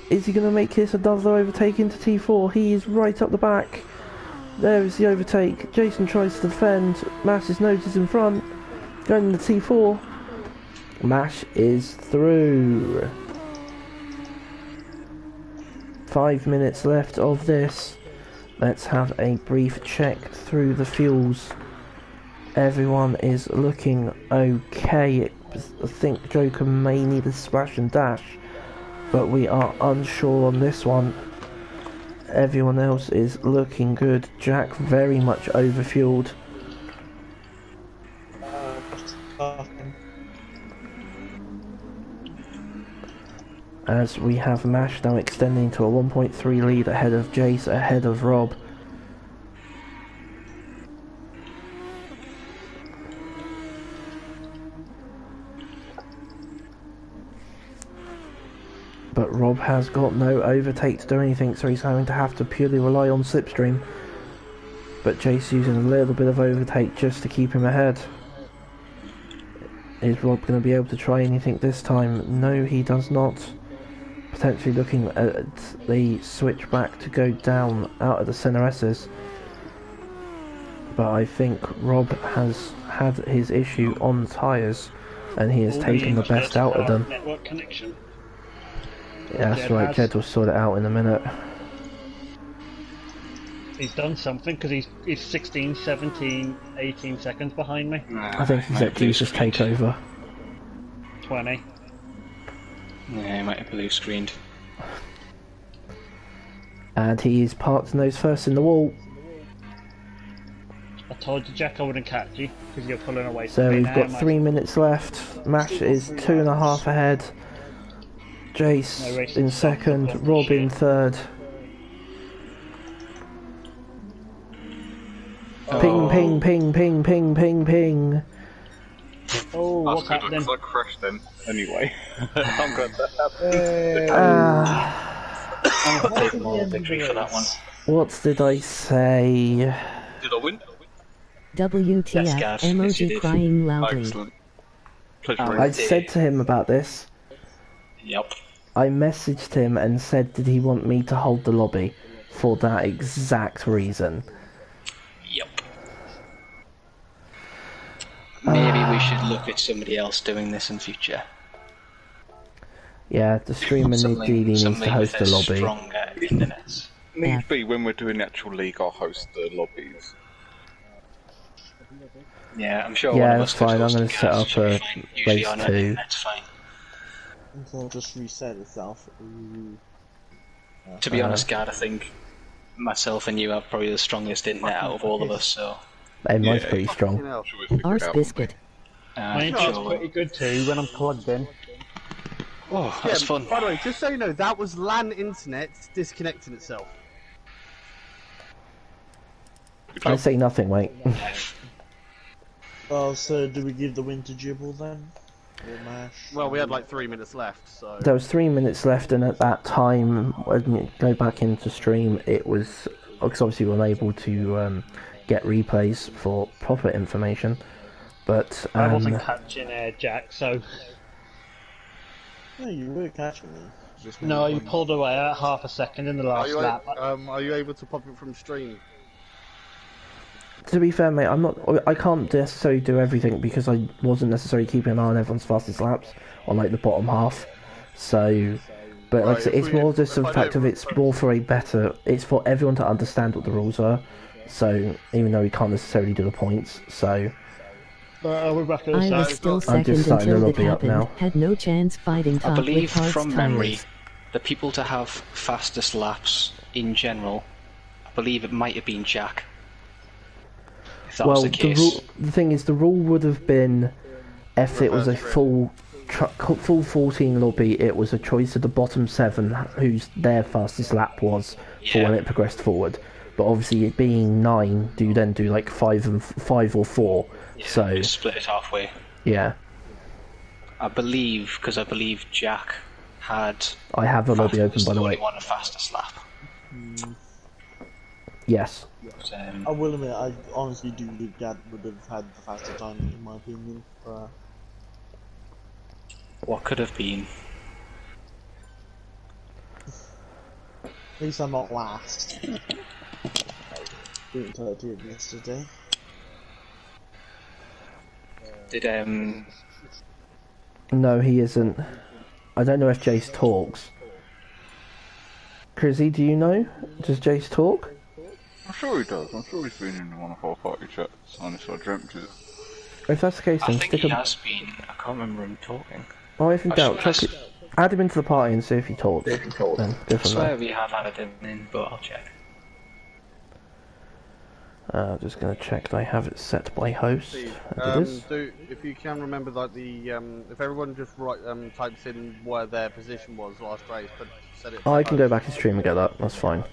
Is he going to make this another overtake into T4? He is right up the back. There is the overtake. Jason tries to defend. Mash's nose is in front. Going into T4. Mash is through. 5 minutes left of this. Let's have a brief check through the fuels. Everyone is looking okay. I think Joker may need a splash and dash, but we are unsure on this one. Everyone else is looking good. Jack very much overfueled. As we have Mash now extending to a 1.3 lead ahead of Jace, ahead of Rob. But Rob has got no overtake to do anything, so he's going to have to purely rely on slipstream. But Jace using a little bit of overtake just to keep him ahead. Is Rob going to be able to try anything this time? No, he does not. Potentially looking at the switchback to go down out of the center S's. But I think Rob has had his issue on tyres, and he has taken the best out of them. Network connection. Yeah, that's right, Jed will sort it out in a minute. He's done something, because he's 16, 17, 18 seconds behind me. I think he's let Jesus take over. 20. Yeah, he might have blue screened. And he is parked nose first in the wall. I told you, Jack, I wouldn't catch you, because you're pulling away from So me we've now, got mate. 3 minutes left. Mash is 2.5 ahead. Jace in second, Rob in third. Ping, ping, ping, ping, ping, ping, ping. Oh, That's what's good, happening? because I crashed then. Anyway. I'm glad that happened. I'm going to take a moral end of the victory for that one. race. What did I say? Did I win? WTF Yes, Gav, yes, you emoji did. crying loudly. Excellent. Pleasure. Oh, mate. I said to him about this. Yep. I messaged him and said, did he want me to hold the lobby? For that exact reason. Yep. Maybe we should look at somebody else doing this in future. Yeah, the streamer ideally needs to host a with lobby. stronger internet. Need be when we're doing the actual league, I'll host the lobbies. Yeah, I'm sure Yeah, one of that's us could fine. I'm host going a to set cast, up should be a fine. Usually race on 2. internet's fine. It'll just reset itself. Ooh. To be honest, Gad, I think myself and you have probably the strongest internet out of all of us, so... Hey, mine's Yeah. pretty strong. You know. Should we figure it Arse out? biscuit. My internet's pretty good too when I'm plugged in. Oh, that's fun. By the way, just so you know, that was LAN internet disconnecting itself. Good I job. say nothing, mate. Oh, so do we give the win to Jibble then? Or Mash? Well, we had like 3 minutes left, so. There was 3 minutes left, and at that time, when you go back into stream, it was... Because obviously we were unable to get replays for proper information. But I wasn't catching Jack, so... No, you were catching me. Just No, maybe you one- pulled away at half a second in the Are last you, lap. are you able to pop it from stream? to be fair, mate, I can't necessarily do everything because I wasn't necessarily keeping an eye on everyone's fastest laps on like the bottom half. So, but like I said, it's more just the fact of it's more for a better. It's for everyone to understand what the rules are. So even though we can't necessarily do the points, so We're back at the I start. was still I'm second just starting until to it lobby up happened. now. Had no chance fighting I top with believe hard from tires. memory, the people to have fastest laps in general, I believe it might have been Jack. If that was the case. the thing is, the rule would have been if it was a full 14 lobby, it was a choice of the bottom 7 whose their fastest lap was for when it progressed forward. But obviously, it being 9, do you then do like 5 or 4? Yeah, So just split it halfway. yeah, I believe Jack had. I have a lobby open, by the way. Won a fastest lap. Yes. But, I will admit, I honestly do think Gad would have had the faster time, in my opinion. what could have been? At least I'm not last. Didn't tell it to you yesterday. Did No, he isn't. I don't know if Jace talks. Crizzy, do you know? Does Jace talk? I'm sure he does. I'm sure he's been in one of our party chats. Honestly, I dreamt it. If that's the case, I then think stick he a... has been. I can't remember him talking. Oh, if in I doubt, swear- add him into the party and see if he talks. Then go I from swear there. we have added him in, but I'll check. Just going to check that I have it set by host. Steve, And it is. if you can remember, like the if everyone just types in where their position was last race, but set it. Oh, I can go back and stream and get that. That's fine.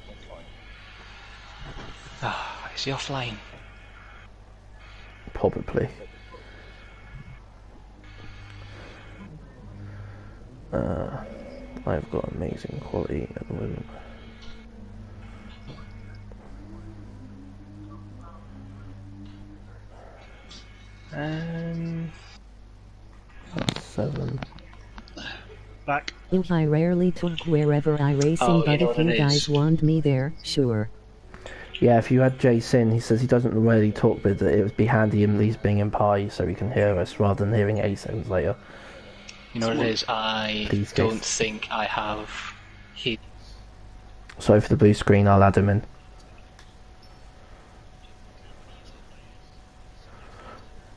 Ah, is he offline? Probably. I've got amazing quality at the moment. That's 7. Back. I rarely talk wherever I racing, Oh, you but know if what you it guys is. want me there, sure. Yeah, if you had Jace in, he says he doesn't really talk, but that it would be handy him at least being in Pi so he can hear us rather than hearing 8 seconds later. You know what it is? I Please, don't Jace. think I have hit. Sorry for the blue screen, I'll add him in.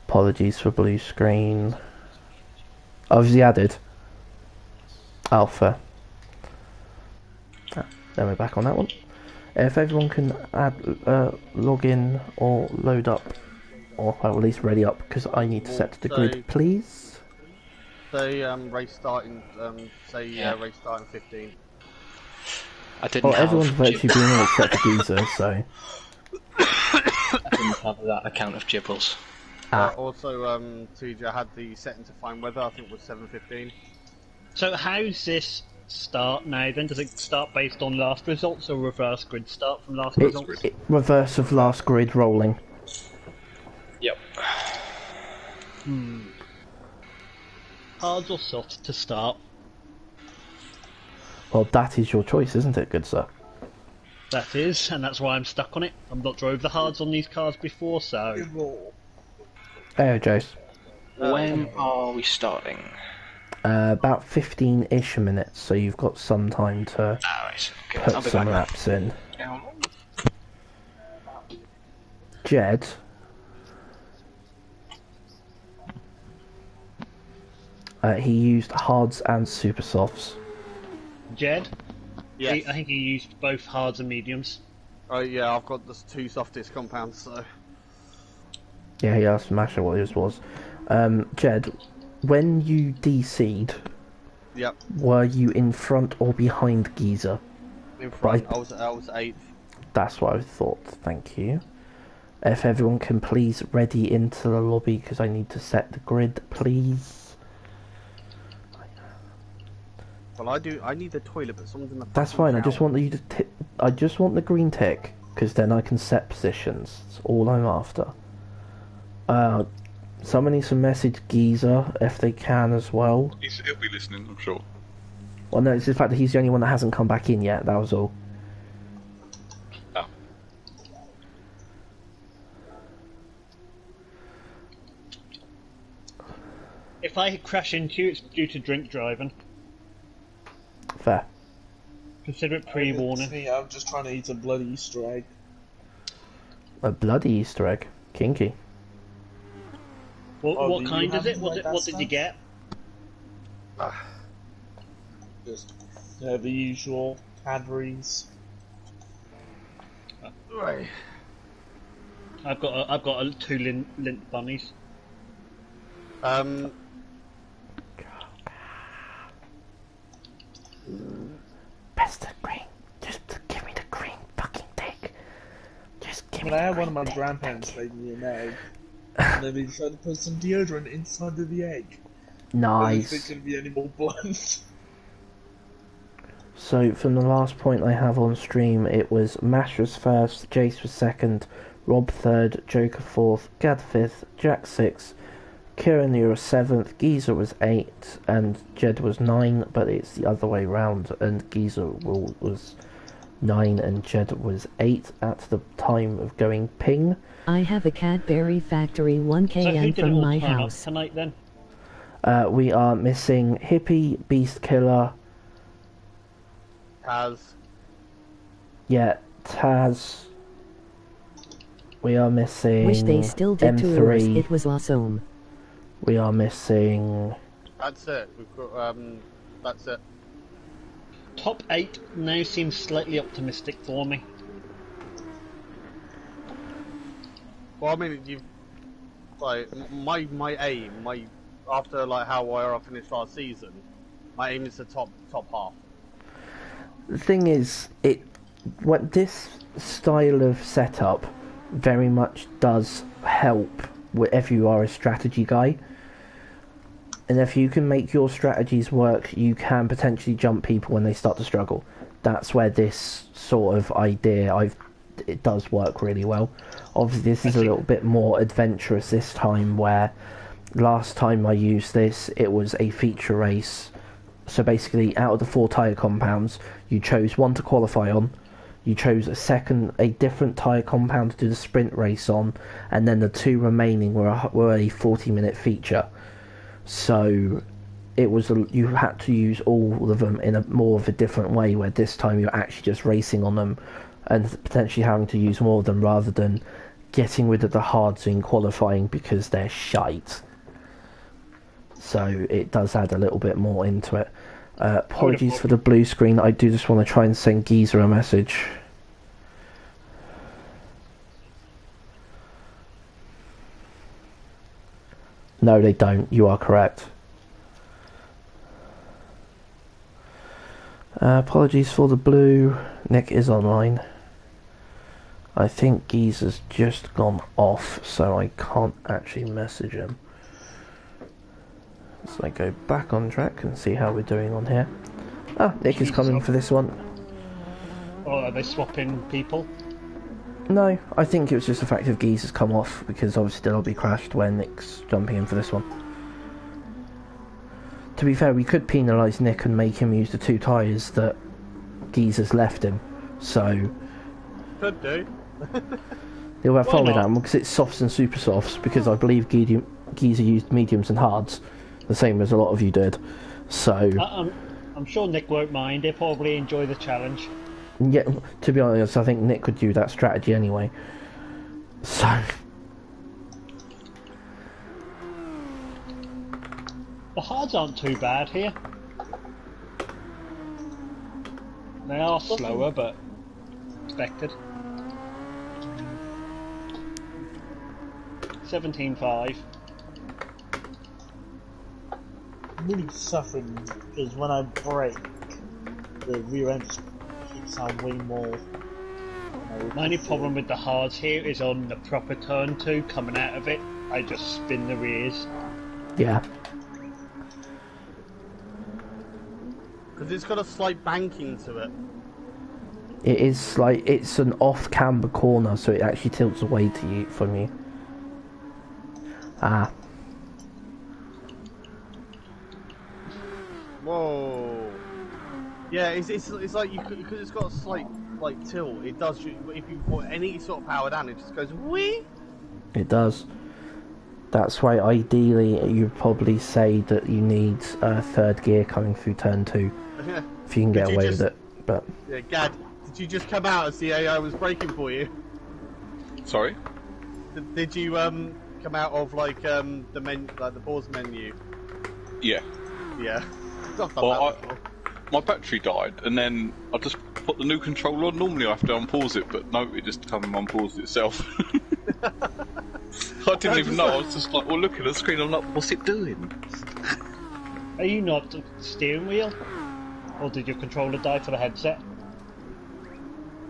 Apologies for blue screen. Oh, is he added? Alpha. Then we're back on that one. If everyone can add, log in or load up, or well, at least ready up, because I need to set the grid, please. Say race starting. Yeah. Race starting 15. I didn't Oh, have. everyone's virtually been in except for Geezer, so. I didn't have that account of Gibbles. But also, TJ had the setting to fine weather. I think it was 7:15. So how's this start now then? Does it start based on last results or reverse grid start from last results? Reverse of last grid rolling. Yep. Hard or soft to start? Well, that is your choice, isn't it, good sir? That is, and that's why I'm stuck on it. I've not drove the hards on these cars before, so... Good roll. Hey, Jace. When are we starting? About 15-ish minutes, so you've got some time to Right. Okay. I'll put be some back. laps in. Yeah. Jed, he used hards and super softs. Jed? Yes. I think he used both hards and mediums. Oh yeah, I've got the 2 softest compounds, so... Yeah, he asked Masha what his was. Jed, when you DC'd, Yep, were you in front or behind Geezer? in front. Right. I was 8th. That's what I thought, thank you. If everyone can please ready into the lobby, because I need to set the grid, please. Well, I need the toilet, but someone's in the That's fucking fine, I just shower. want you to I just want the green tick, because then I can set positions. That's all I'm after. Someone needs to message Geezer, if they can as well. He'll be listening, I'm sure. Well, no, it's the fact that he's the only one that hasn't come back in yet, that was all. Oh. If I crash into you, it's due to drink driving. Fair. Consider it It's pre-warning. me, I'm just trying to eat a bloody Easter egg. A bloody Easter egg. Kinky. What, Oh, what do you kind have is it? them like that, What did you Stan? get? Just the usual Cadbury's. Right. I've got 2 lint bunnies. Best of green. Just give me the green fucking tick. Just give me When I the had one green of my tick, grandparents thank make me an egg, and then they decided to put some deodorant inside of the egg. you. I didn't think Nice. it'd be any more blunt. So from the last point I have on stream, it was Mash was first, Jace was second, Rob third, Joker fourth, Gad fifth, Jack sixth, Kieran you were seventh, Geezer was 8, and Jed was 9, but it's the other way round, and Geezer was 9 and Jed was 8 at the time of going ping. I have a Cadbury factory So who 1km did it from all my turn up house. tonight then? We are missing Hippie, Beast Killer, Taz. yeah, Taz. We are missing Wish they still did tours, M3. it was awesome. We are missing... That's it. We've got, that's it. Top 8 now seems slightly optimistic for me. Well, I mean, you've... Like, my aim, after, like, how I finished last season, my aim is the top half. The thing is, what this style of setup very much does help if you are a strategy guy. And if you can make your strategies work, you can potentially jump people when they start to struggle. That's where this sort of idea, it does work really well. Obviously, this is a little bit more adventurous this time, where last time I used this, it was a feature race. So basically, out of the 4 tyre compounds, you chose one to qualify on, you chose a different tyre compound to do the sprint race on, and then the 2 remaining were a 40-minute feature. So it was you had to use all of them in a more of a different way, where this time you're actually just racing on them and potentially having to use more of them rather than getting rid of the hards in qualifying because they're shite. So it does add a little bit more into it. Apologies for the blue screen. I do just want to try and send Geezer a message. No, they don't. You are correct. Apologies for the blue. Nick is online. I think Geezer's just gone off, so I can't actually message him. So I go back on track and see how we're doing on here. Ah, Nick is coming for this one. Or are they swapping people? No, I think it was just the fact of Geezer's come off, because obviously they'll be crashed when Nick's jumping in for this one. To be fair, we could penalise Nick and make him use the 2 tyres that Geezer's left him, so... Could do. He'll have fun with not? that one, because it's softs and super softs, because I believe Geezer used mediums and hards, the same as a lot of you did, so... I'm sure Nick won't mind, he'll probably enjoy the challenge. Yeah, to be honest, I think Nick would do that strategy anyway, so... The hards aren't too bad here. They are slower, but expected. 17.5. I'm really suffering because when I brake, the rear end just kicks out way more. My only problem with the hards here is on the proper turn 2 coming out of it, I just spin the rears. Yeah. Because it's got a slight banking to it. It is like, it's an off-camber corner, so it actually tilts away to you, from you. Ah. Whoa. Yeah, it's like because it's got a slight like tilt. It does. If you put any sort of power down, it just goes wee. It does. That's why ideally you'd probably say that you need third gear coming through turn 2. If you can get away with it. But yeah, Gad, did you just come out as the AI was braking for you? Sorry? Did you come out of like the the pause menu? Yeah. Yeah. I've done Well, that before. my battery died, and then I just put the new controller on. Normally I have to unpause it, but no, it just come and unpaused itself. I didn't even know. I was just like, well, look at the screen. I'm like, what's it doing? Are you not the steering wheel? Or did your controller die for the headset?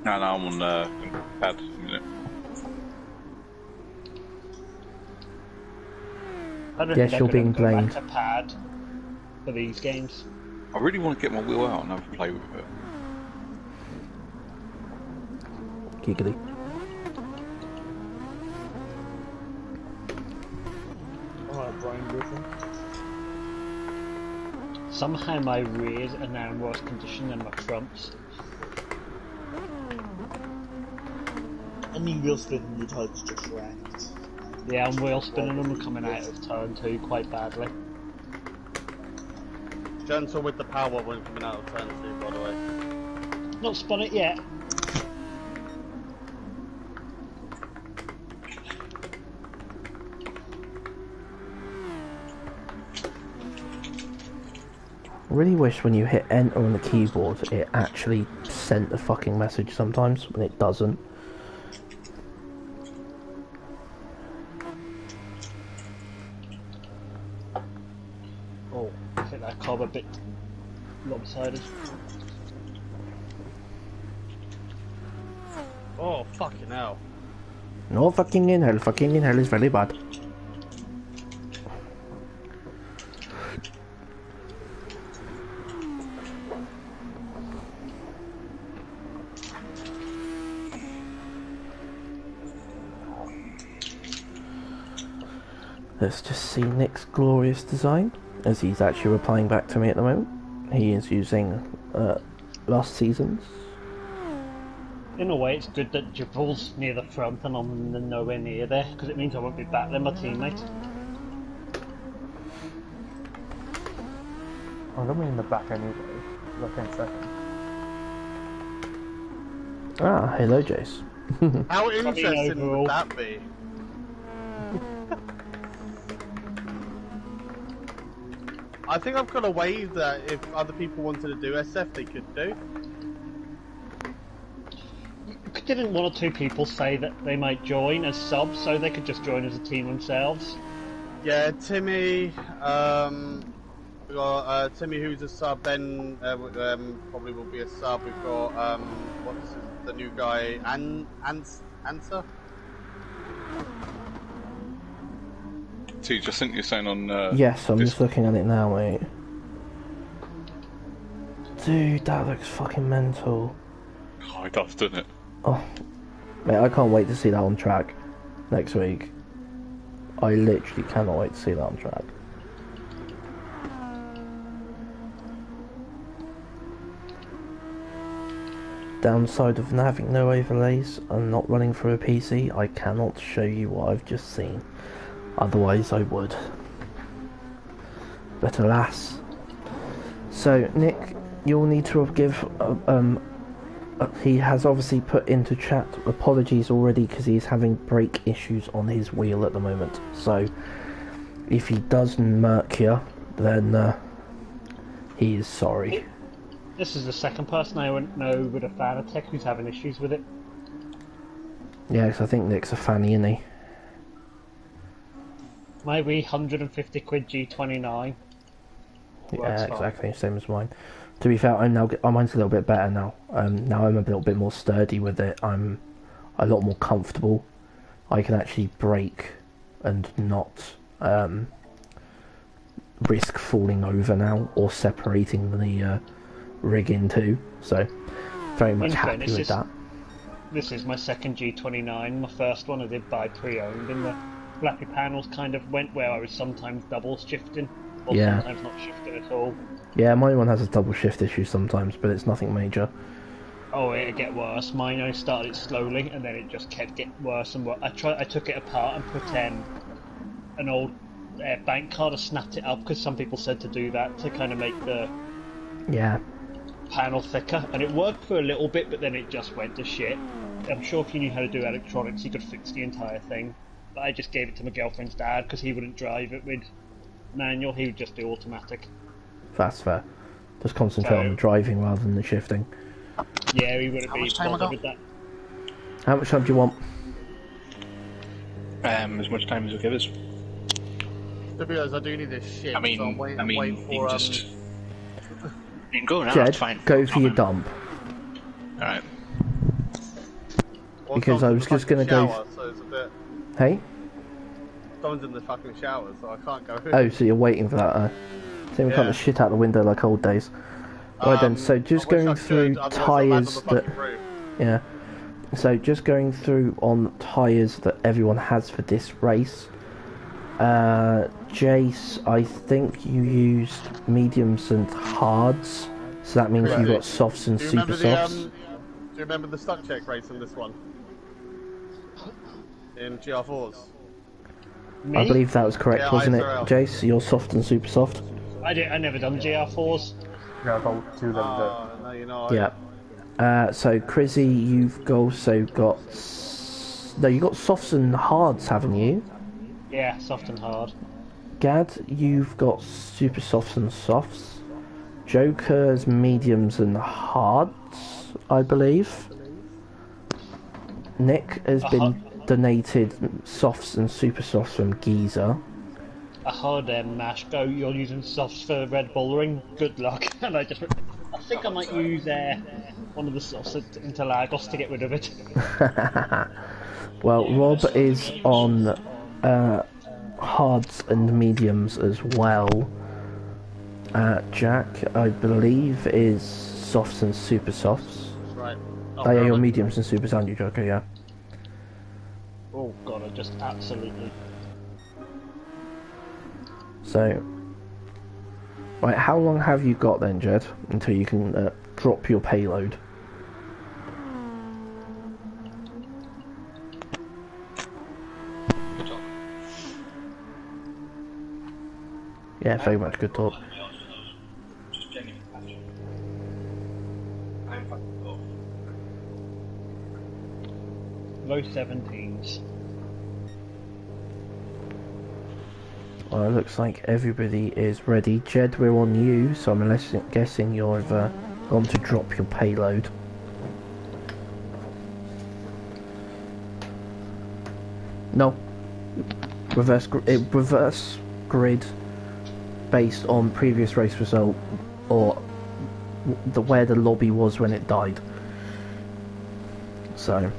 No, I'm on pad a minute. I don't Yes, think you're they're being gonna go back blamed. to pad for these games. I really want to get my wheel out and have a play with it. giggly. Alright, Brian Griffin. Somehow my rears are now in worse condition than my fronts. Any wheel spin you'd hope is just wrecked. Yeah, I'm wheel spinning them and coming out of turn 2 quite badly. Gentle with the power when coming out of turn 2, by the way. Not spun it yet. I really wish when you hit enter on the keyboard it actually sent the fucking message sometimes, when it doesn't. Oh, I think that cob a bit lopsided. Oh, fucking hell. No fucking inhale is very bad. Let's just see Nick's glorious design, as he's actually replying back to me at the moment. He is using last season's. In a way, it's good that Jabal's near the front and I'm nowhere near there, because it means I won't be battling my teammate. I'm gonna be in the back anyway. Look in second. Ah, hello Jace. How interesting overall. would that be? I think I've got a way that if other people wanted to do SF, they could do. Didn't one or two people say that they might join as subs, so they could just join as a team themselves? Yeah, Timmy, we got Timmy who's a sub, Ben probably will be a sub, we've got, what's the new guy, Answer? T, just think you're saying on. Yes, I'm just Discord. looking at it now, mate. Dude, that looks fucking mental. Oh, it does, doesn't it? Oh, mate, I can't wait to see that on track next week. I literally cannot wait to see that on track. Downside of having no overlays and not running through a PC, I cannot show you what I've just seen. Otherwise I would. But alas. So, Nick, you'll need to give... he has obviously put into chat apologies already because he's having brake issues on his wheel at the moment. So, if he does murk you, then he is sorry. This is the second person I wouldn't know with a Fanatec who's having issues with it. Yeah, because I think Nick's a fanny, isn't he? My wee 150 quid G29. Yeah, exactly, same as mine. To be fair, mine's a little bit better now. Now I'm a little bit more sturdy with it. I'm a lot more comfortable. I can actually brake and not risk falling over now or separating the rig in two. So, very much happy with that. This is my second G29. My first one I did buy pre-owned, and the flappy panels kind of went where I was sometimes double shifting, or sometimes not shifting at all. Yeah, my one has a double shift issue sometimes, but it's nothing major. Oh, it'll get worse. Mine, I started slowly, and then it just kept getting worse and worse. I took it apart and put an old bank card. I snapped it up because some people said to do that to kind of make the panel thicker, and it worked for a little bit, but then it just went to shit. I'm sure if you knew how to do electronics, you could fix the entire thing. But I just gave it to my girlfriend's dad because he wouldn't drive it with manual. He would just do automatic. That's fair. Just concentrate on the driving rather than the shifting. Yeah, he wouldn't be bothered with that. How much time do you want? As much time as you'll give us. To be honest, I do need this shit. I mean, so I'm waiting you for, can just... You can go now, Jed, it's fine. go for your dump. Alright. Because I was just going to go... So it's a bit... Hey? Someone's in the fucking shower, so I can't go. Oh, so you're waiting for that, So we can't shit out the window like old days. Right then, so just going through tyres that... Yeah. So just going through on tyres that everyone has for this race. Jace, I think you used mediums and hards. So that means you've got softs and super softs. Do you remember the stuck check race in this one? In GR4s? Me? I believe that was correct, Yeah, wasn't it, ISRL. Jace? You're soft and super soft? I never done GR4s. Yeah, I got two of them. Oh, no, you know. Yeah. So, Crizzy, you've also got... No, you got softs and hards, haven't you? Yeah, soft and hard. Gad, you've got super softs and softs. Joker's mediums and hards, I believe. Nick has been donated softs and super softs from Giza. A hard mash go. You're using softs for the Red Bull Ring. Good luck. And I think I might use one of the softs at Interlagos to get rid of it. Well, Rob is on hards and mediums as well. Jack, I believe, is softs and super softs. Right. Oh yeah, your mediums and supers, aren't you, Joker? Yeah. Oh god, I just absolutely... So, right, how long have you got then, Jed, until you can drop your payload? Yeah, very much good talk. Low 17s. Well, it looks like everybody is ready. Jed, we're on you, so I'm guessing you've gone to drop your payload. No. Reverse grid based on previous race result or where the lobby was when it died. So,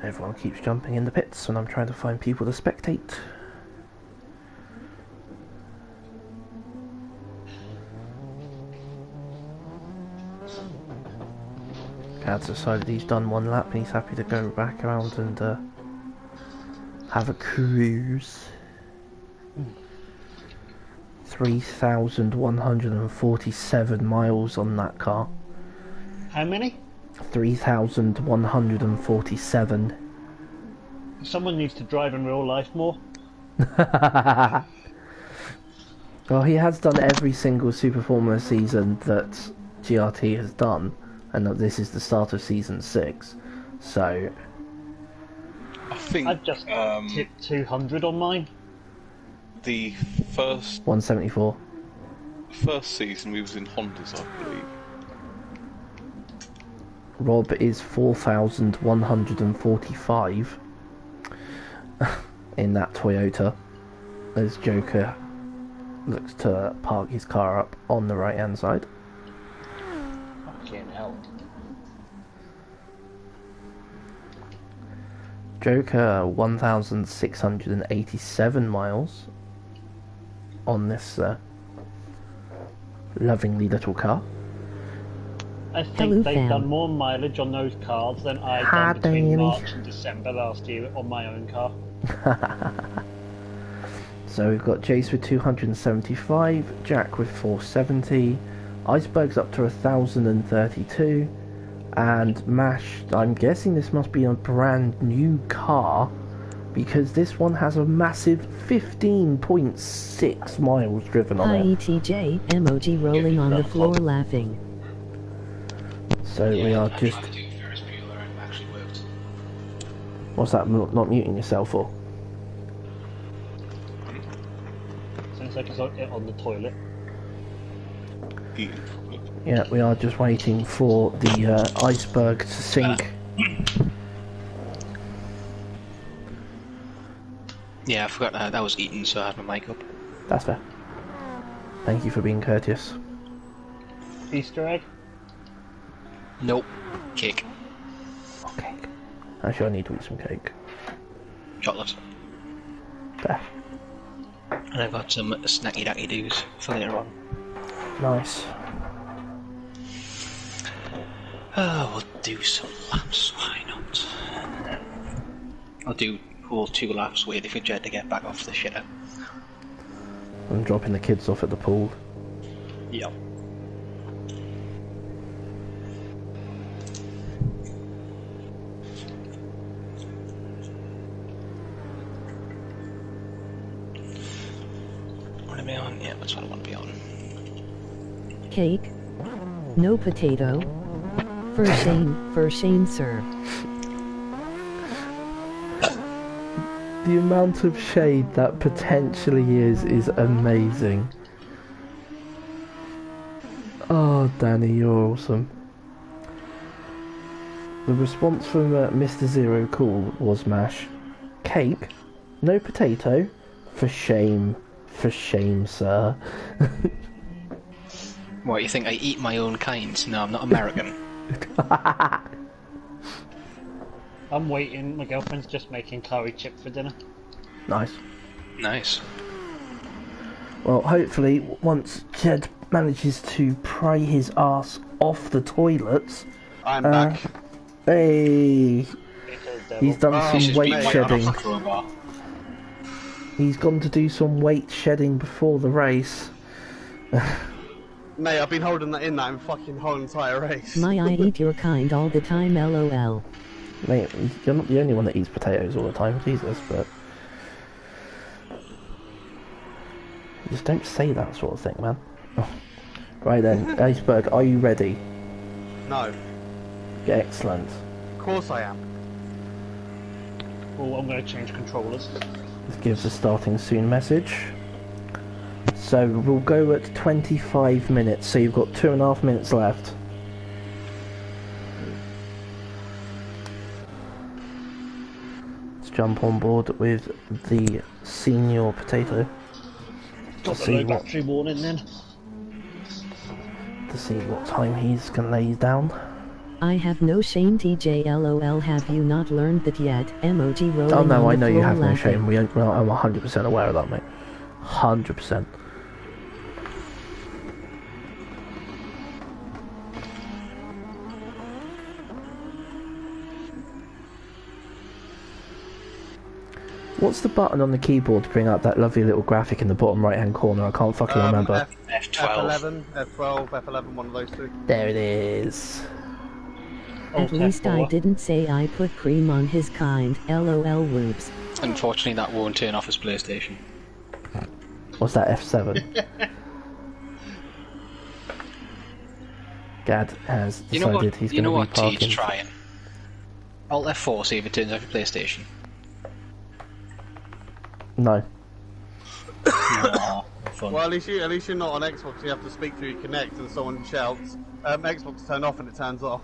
Everyone keeps jumping in the pits when I'm trying to find people to spectate. Cad's decided he's done one lap and he's happy to go back around and have a cruise. 3,147 miles on that car. How many? 3,147. Someone needs to drive in real life more. Well, he has done every single Super Formula season that GRT has done, and that this is the start of season 6. So I think I've just tipped 200 on mine. the first 174. season we was in Hondas, I believe. Rob is 4,145 in that Toyota, as Joker looks to park his car up on the right hand side. Fucking hell. Joker 1,687 miles on this lovingly little car. I think Hello, they've fam. done more mileage on those cars than I Hi, done between Danny. March and December last year on my own car. So we've got Jace with 275, Jack with 470, Iceberg's up to 1,032, and Mash, I'm guessing this must be a brand new car, because this one has a massive 15.6 miles driven on it. IETJ, emoji rolling on the floor laughing. So we are just... What's that, not muting yourself for? Sounds like it's on the toilet. Yeah, we are just waiting for the iceberg to sink. Yeah, I forgot that was eaten, so I had my mic up. That's fair. Thank you for being courteous. Easter egg? Nope. Cake. Oh, cake. Actually, I need to eat some cake. Chocolate. There. And I've got some snacky dacky doos for later on. Nice. We'll do some laps, why not? I'll do all 2 laps waiting for Jed to get back off the shitter. I'm dropping the kids off at the pool. Yep. What am I on? Yeah, that's what I want to be on. Cake. No potato. For shame, sir. The amount of shade that potentially is amazing. Oh, Danny, you're awesome. The response from Mr. Zero Cool was Mash. Cake? No potato? For shame, sir. What, you think I eat my own kind? No, I'm not American. I'm waiting. My girlfriend's just making curry chip for dinner. Nice. Nice. Well, hopefully, once Jed manages to pry his ass off the toilets... I'm back. Hey! He's done some weight shedding. Crowbar. He's gone to do some weight shedding before the race. Mate, I've been holding that in that fucking whole entire race. I eat your kind all the time, lol. Mate, you're not the only one that eats potatoes all the time, Jesus, but... Just don't say that sort of thing, man. Right then, Iceberg, are you ready? No. Excellent. Of course I am. Oh, I'm going to change controllers. Let's give the starting soon message. So we'll go at 25 minutes, so you've got 2.5 minutes left. Let's jump on board with the senior potato. Got the low battery warning then. To see what time he's going to lay down. I have no shame, TJ. LOL. Have you not learned that yet? Emoji rolling. Oh no, on I the know you floor have no laughing. shame. I'm 100% aware of that, mate. 100%. What's the button on the keyboard to bring up that lovely little graphic in the bottom right hand corner? I can't fucking remember. F12. F12, F11, one of those two. There it is. At least I didn't say I put cream on his kind. LOL whoops. Unfortunately, that won't turn off his PlayStation. What's that, F7? Gad has decided he's going to be parking. Trying. Alt F4, see if it turns off your PlayStation. No. Aw, fun. Well, at least you're not on Xbox. You have to speak through your Kinect, and someone shouts, "Xbox turn off," and it turns off.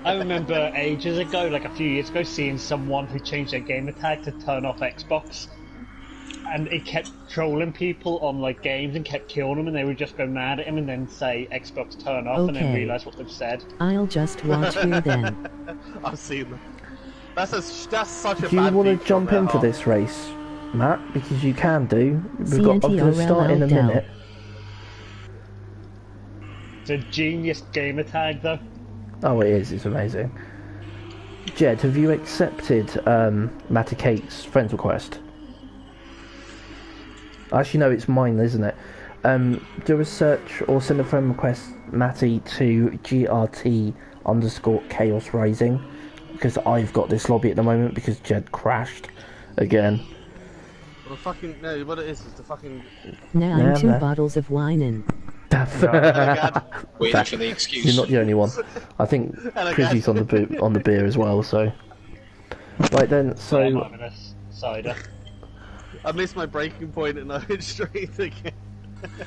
I remember ages ago, like a few years ago, seeing someone who changed their gamer tag to turn off Xbox, and it kept trolling people on like games and kept killing them, and they would just go mad at him and then say Xbox turn off, and then Okay. realise what they've said. I'll just watch here then. I've seen them. That's such a Do you bad want to feature jump of their into art. this race, Matt? Because you can do. We've got. I'm going to start in a CNTRL. minute. It's a genius gamer tag, though. Oh, it is. It's amazing. Jed, have you accepted Matty Kate's friend request? Actually, no, it's mine, isn't it? Do a search or send a friend request, Matty, to GRT _ Chaos Rising, because I've got this lobby at the moment because Jed crashed again. Well, the fucking no, what it is the fucking. Now I'm 2 bottles of wine in. Waiting for the excuse. You're not the only one. I think Prizzy's on the beer as well. So, right then. So, I'm having a cider. I missed my breaking point and I went straight again.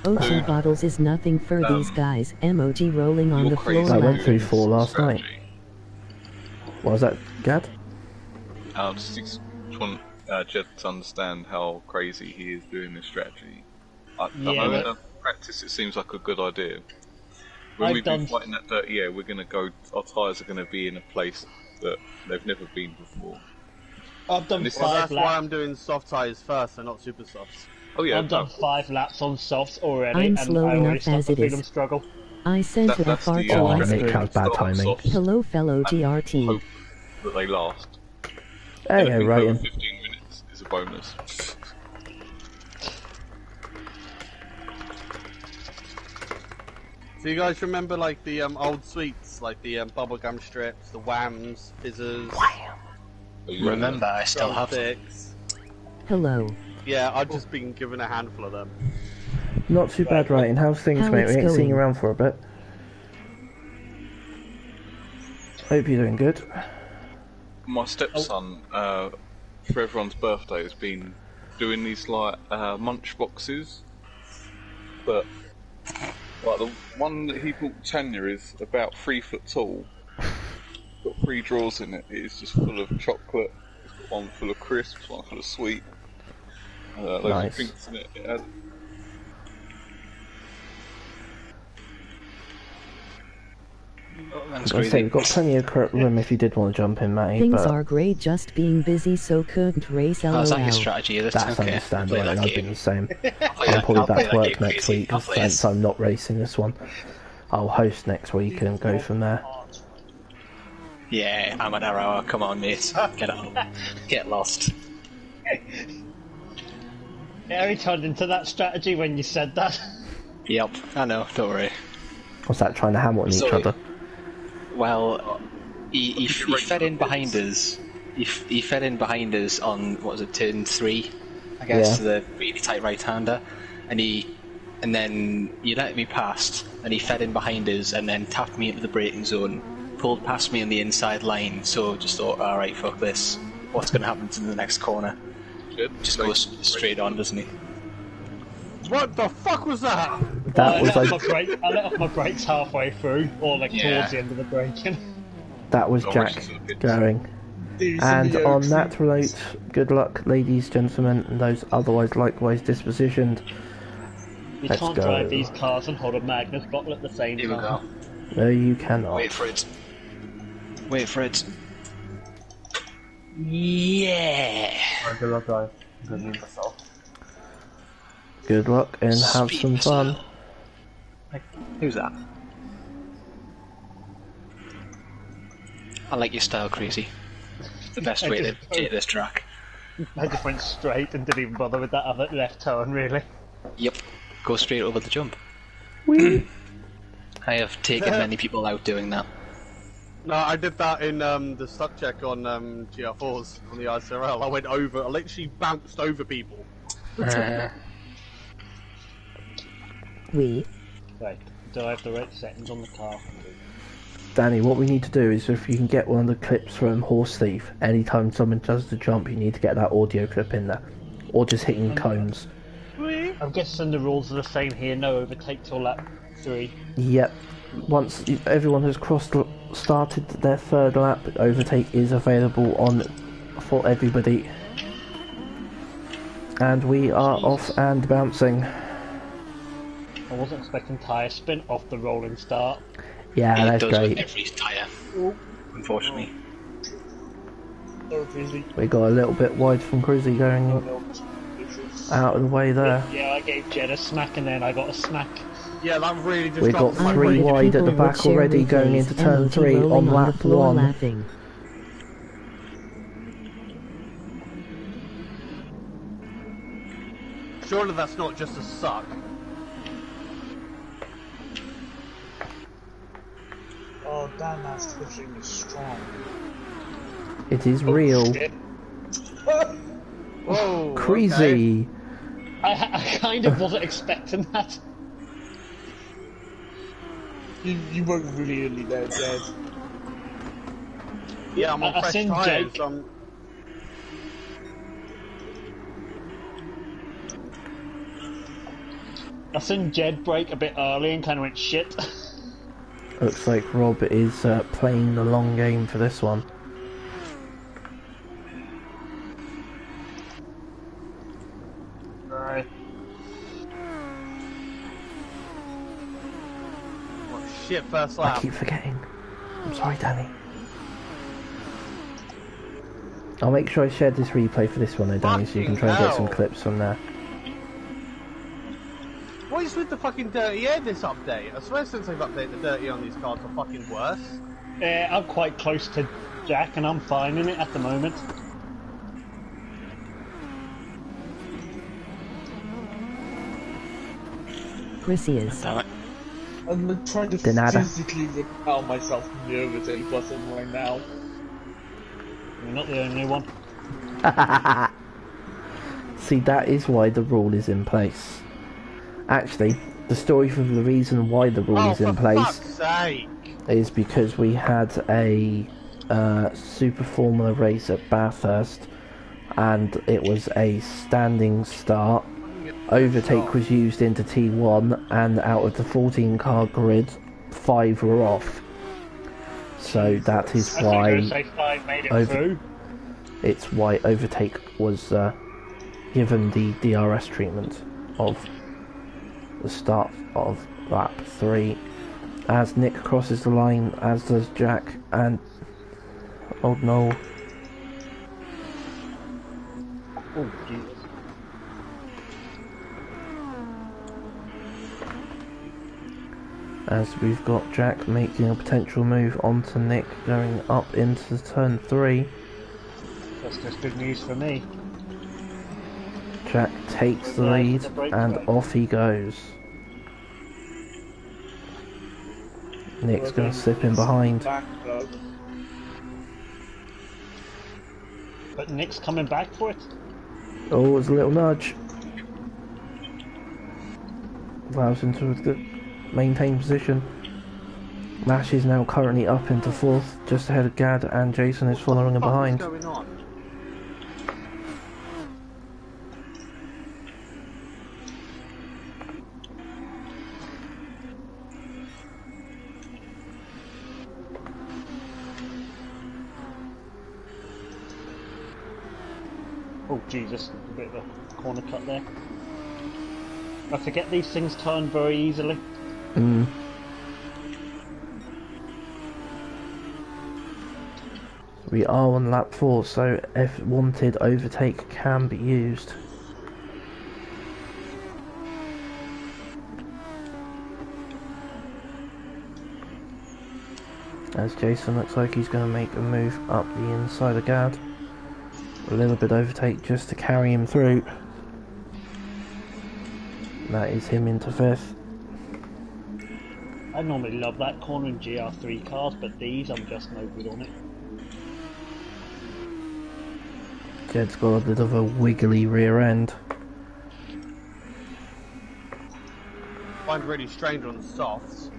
Oh, 2 bottles is nothing for these guys. Emoji rolling on the floor I went through laughing. 4 last night. What was that, Gad? Just want Jed to understand how crazy he is doing this strategy. At the moment of practice, it seems like a good idea. When we've been fighting that dirty air, we're going to go. Our tyres are going to be in a place that they've never been before. I've done 5 Well, that's laps. why I'm doing soft tyres first and not super softs. Oh yeah, I've done 5 laps on softs already, I'm and slow I already enough start as to it feel is. them struggle. I sent her that's far the too ice Nick, cream. how's bad timing? Hello, fellow GRT. Hope that they last. There you go, Anything right over in. 15 minutes is a bonus. So you guys remember like the old sweets, like the bubblegum strips, the whams, fizzers, Remember, I still have them. drumsticks? Hello. Yeah, I've just been given a handful of them. Not too bad, right? And how's things, How mate? it's We ain't seen you going? around for a bit. Hope you're doing good. My stepson, for everyone's birthday, has been doing these like munch boxes, but like the one that he bought Tanya is about 3 foot tall. Got 3 drawers in it. It is just full of chocolate. It's got one full of crisps, one full of sweet. Loads Nice. of drinks in it. It has That's I say crazy. we've got plenty of room if you did want to jump in, Matty. Things but are great, just being busy, so couldn't race That's like LOL. your strategy. That's that's okay. understandable. Play And that I've been game. the same. Play I'm that- probably I'll play back to that work game next crazy. week, I'll play it. since I'm not racing this one. I'll host next week and go from there. Yeah, I'm an arrow. Come on, mate. Get out. Get lost. It only turned into that strategy when you said that. Yep, I know. Don't worry. What's that, trying to hammer on each So- other? Well, he fed in behind us. He fed in behind us on what was it, turn 3, I guess, Yeah. the really tight right-hander, and then he let me past, and he fed in behind us, and then tapped me into the braking zone, pulled past me on the inside line. So just thought, all right, fuck this. What's going to happen to the next corner? Just goes straight on, doesn't he? What the fuck was that? That was I let off my brakes halfway through, or like Yeah. towards the end of the braking. That was Don't Jack race to the pits. going. And on that note, good luck, ladies, gentlemen, and those otherwise likewise dispositioned. You Let's can't go. drive these cars and hold a Magnus bottle at the same Here we time. go. No, you cannot. Wait for it. Wait for it. Yeah! Alright, good luck, guys. I'm gonna mute myself. Good luck and have Speed some fun. missile. Who's that? I like your style, Crazy. The best way to take this track. I just went straight and didn't even bother with that other left turn, really. Yep. Go straight over the jump. Whee! I have taken many people out doing that. No, I did that in the stuck check on GR4s on the ICRL. I went over, I literally bounced over people. We. Right, do I have the right settings on the car? Danny, what we need to do is if you can get one of the clips from Horse Thief, anytime someone does the jump, you need to get that audio clip in there. Or just hitting cones. I'm guessing the rules are the same here, no overtake till lap 3. Yep. Once everyone has started their third lap, overtake is available for everybody. And we are off and bouncing. I wasn't expecting tyre spin off the rolling start. Yeah, It that's does great. with every tyre, unfortunately. So crazy. We got a little bit wide from Cruzy going out of the way there. Yeah, I gave Jed a smack and then I got a smack. Yeah, that really just We got my 3 brain. wide at the People would back share already going replays into turn and 3 rolling on the lap floor 1. laughing. Surely that's not just a suck. Oh, damn, that switching is strong. It is real. Shit. Whoa, Crazy. I kind of wasn't expecting that. You weren't really there, Jed. Yeah, I'm on I fresh seen tyres. Jake. I seen Jed break a bit early and kind of went shit. Looks like Rob is playing the long game for this one. Right. What shit, first I lap. keep forgetting. I'm sorry, Danny. I'll make sure I share this replay for this one though, Danny, so you can try and get some Fucking clips from there. What is with the fucking dirty air this update? I swear since they've updated the dirty on these cars are fucking worse. I'm quite close to Jack and I'm fine in it at the moment. Chrissy is. Damn it. I'm like, trying to De nada. physically repel myself from the overtake button right now. You're not the only one. See, that is why the rule is in place. Actually, the story for the reason why the rule is in place fuck's sake! is because we had a Super Formula race at Bathurst and it was a standing start. Overtake was used into T1 and out of the 14 car grid, 5 were off. So that is I think I why would say 5 made it through. it's why overtake was given the DRS treatment of the start of lap 3. As Nick crosses the line, as does Jack, and oh no. Oh, Jesus. As we've got Jack making a potential move onto Nick going up into turn 3. That's just good news for me. Jack takes the lead and off he goes. Nick's going to slip in behind. Back, though. But Nick's coming back for it. Oh, it's a little nudge. Allows him to maintain position. Lash is now currently up into 4th, just ahead of Gad, and Jason is following him behind. What's going on? Oh, Jesus. A bit of a corner cut there. I forget these things turn very easily. We are on lap 4, so if wanted, overtake can be used. As Jason looks like he's going to make a move up the inside of Gad. A little bit overtake just to carry him through. That is him into 5th. I normally love that corner in GR3 cars, but these I'm just no good on it. Jed's got a bit of a wiggly rear end. I find really strange on the softs.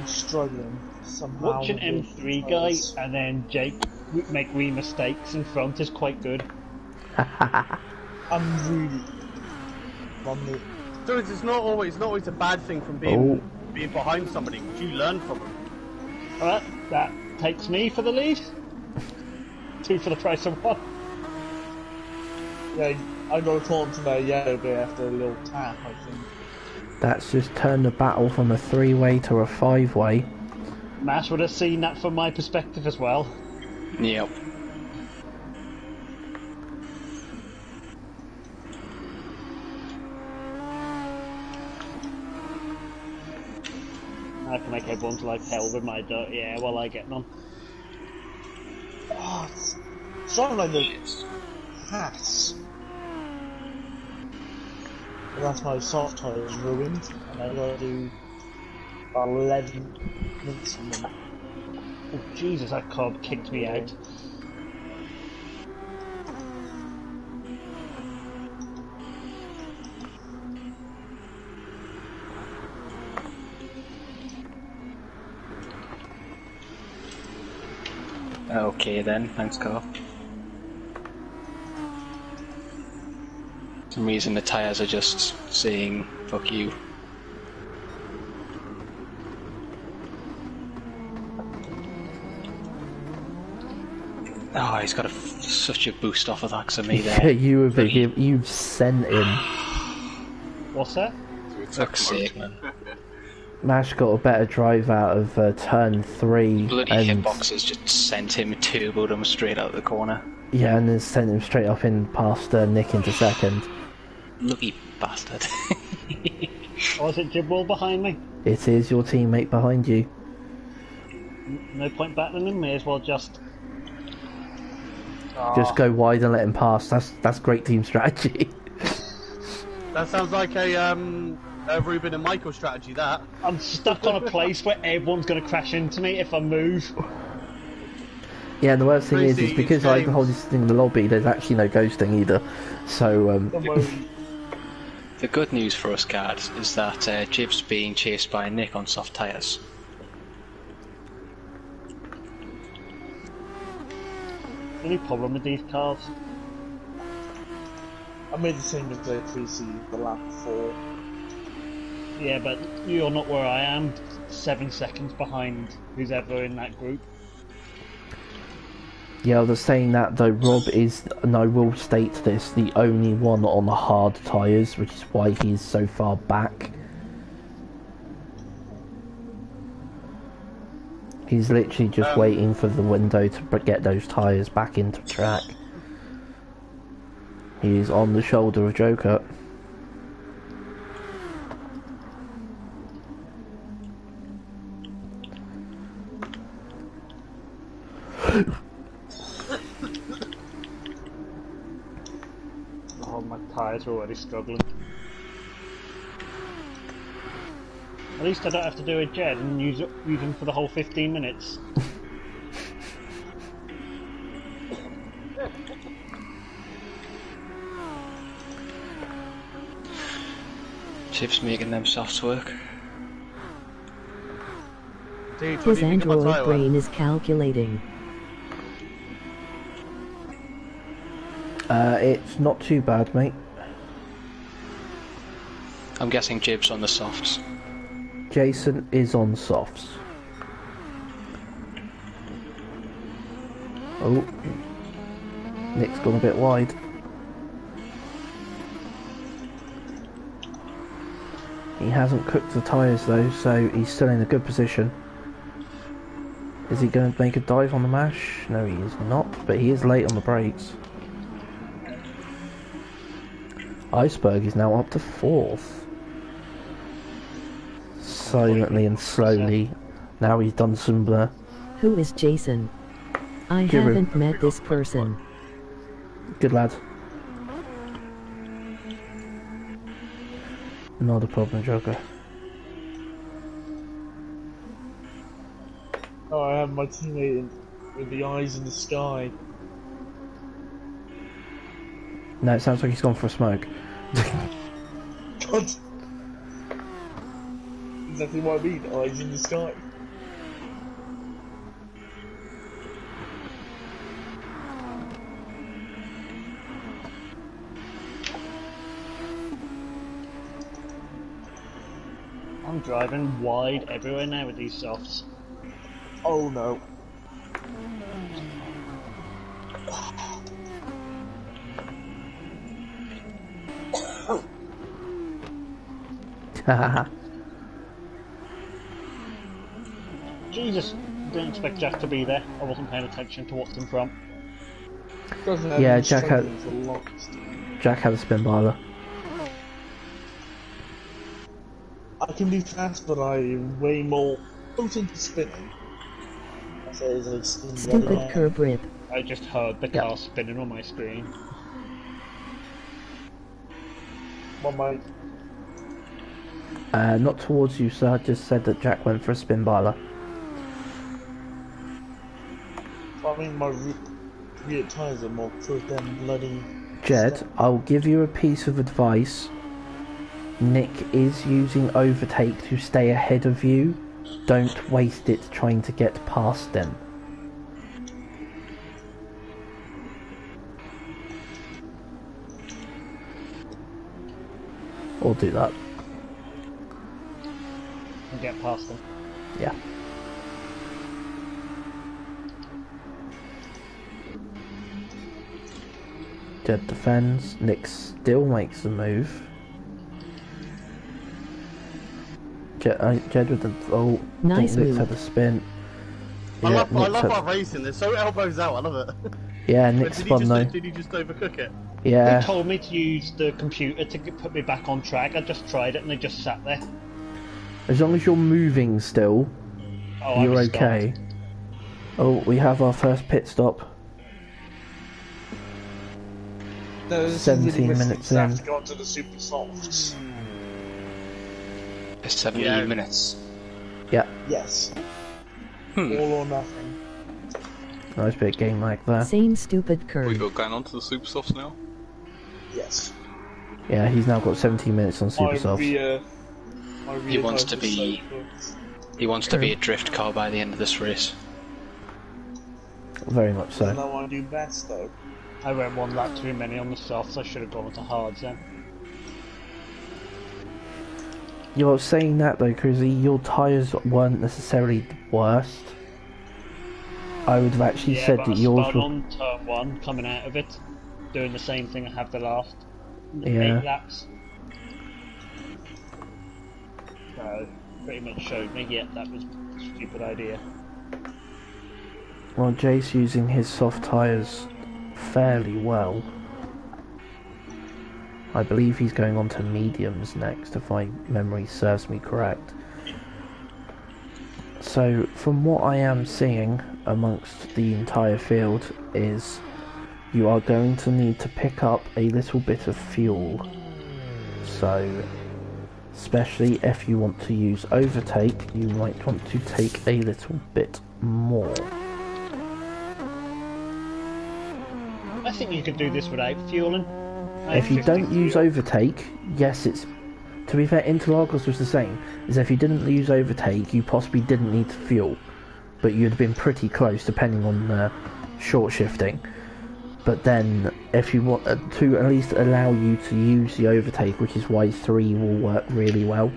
Struggling somehow. Watch an M3 guy and then Jake make wee mistakes in front is quite good. I'm really on the. So it's not always a bad thing from being behind somebody. You learn from them. Alright, that takes me for the lead. 2 for the price of 1. Yeah, I got a caught to my yellow bit after a little tap, I think. That's just turned the battle from a 3-way to a 5-way. Mash would have seen that from my perspective as well. Yep. I can make everyone's life hell with my dirt, yeah, while I get none. Oh, it's not like the hats. That's my soft tires ruined, and I gotta do 11 minutes on them. Oh Jesus, that cob kicked me out. Okay then, thanks Carl. For some reason the tyres are just saying, fuck you. Oh, he's got such a boost off of that because of me there. You've sent him. What's that? Fuck's sake, man. Mash got a better drive out of turn 3. Bloody and hitboxes just sent him, turboed him straight out of the corner. yeah, and then sent him straight up in past Nick into 2nd. Lucky bastard. Oh, is it Jibwell behind me? It is your teammate behind you. No point battling him, may as well just... Just go wide and let him pass. That's great team strategy. That sounds like a Ruben and Michael strategy, that. I'm stuck on a place where everyone's going to crash into me if I move. Yeah, and the worst thing is Crazy because I games. hold this thing in the lobby, there's actually no ghosting either. So, The good news for us, guards, is that Jib's being chased by Nick on soft tyres. Any problem with these cars? I made the same mistake previously the lap 4. Yeah, but you're not where I am. 7 seconds behind who's ever in that group. yeah, I was saying that though, Rob is, and I will state this, the only one on the hard tyres, which is why he's so far back. He's literally just waiting for the window to get those tyres back into track. He's on the shoulder of Joker. Oh, my tyres are already struggling. At least I don't have to do a jet and use them for the whole 15 minutes. Tips making them softs work. Dude, what His do you think of my android tyre? brain is calculating. It's not too bad, mate. I'm guessing Jib's on the softs. Jason is on softs. Oh, Nick's gone a bit wide. He hasn't cooked the tyres though, so he's still in a good position. Is he going to make a dive on the mash? No, he is not, but he is late on the brakes. Iceberg is now up to 4th. Silently and slowly. Now he's done some Who is Jason? I Give her- haven't met this person. good lad. Not a problem, Joker. Oh, I have my teammate with the eyes in the sky. No, it sounds like he's gone for a smoke. God. Exactly what I mean, eyes in the sky. I'm driving wide everywhere now with these softs. Oh no. Jesus, didn't expect Jack to be there. I wasn't paying attention to what's in front. Yeah, Jack had- For the longest. Jack had a spin biler. I can be fast, but I'm way more potent to spinning. I say it's like spin Stupid running. curb rip. I just heard the car spinning on my screen. Well, my Not towards you, sir. I just said that Jack went for a spin biler. I mean, my rear tyres are more proof than bloody. Jed, I'll give you a piece of advice. Nick is using overtake to stay ahead of you. Don't waste it trying to get past them. Or do that. And get past them. Yeah. Jed defends. Nick still makes the move. Jed with the... Oh, Nice I think Nick's move. had a spin. I Yeah, love Nick's had- our racing. They're so elbows out. I love it. Yeah, But Nick spun though. did he just overcook it? Yeah. They told me to use the computer to put me back on track. I just tried it and they just sat there. As long as you're moving still, Oh, I you're was okay. stopped. Oh, we have our first pit stop. No, this is 17 risky minutes stuff in. to go onto the super softs. It's 17 Yeah. minutes. Yeah, Yes. Hmm. All or nothing. nice bit of game lag there. Same stupid We curb. got going on to the super softs now. Yes. Yeah, he's now got 17 minutes on Super Soft. He wants tyres to are be- so cooked. He wants to be a drift car by the end of this race. Very much Doesn't so. know what I do best though. I went one lap too many on the softs. I should have gone to hards then. You're saying that though, Cruzy, your tyres weren't necessarily the worst. I would have actually Yeah, said but that I yours spun were... on turn 1 coming out of it, doing the same thing I have the last Yeah. 8 laps. So, pretty much showed me, yeah, that was a stupid idea. Well, Jace using his soft tyres fairly well. I believe he's going on to mediums next, if my memory serves me correct. So, from what I am seeing amongst the entire field is you are going to need to pick up a little bit of fuel. So, especially if you want to use overtake, you might want to take a little bit more. I think you could do this without fueling. If you don't use overtake, yes, it's to be fair, Interlagos was the same. Is if you didn't lose overtake, you possibly didn't need to fuel, but you'd have been pretty close depending on short shifting. But then, if you want to at least allow you to use the overtake, which is why 3 will work really well,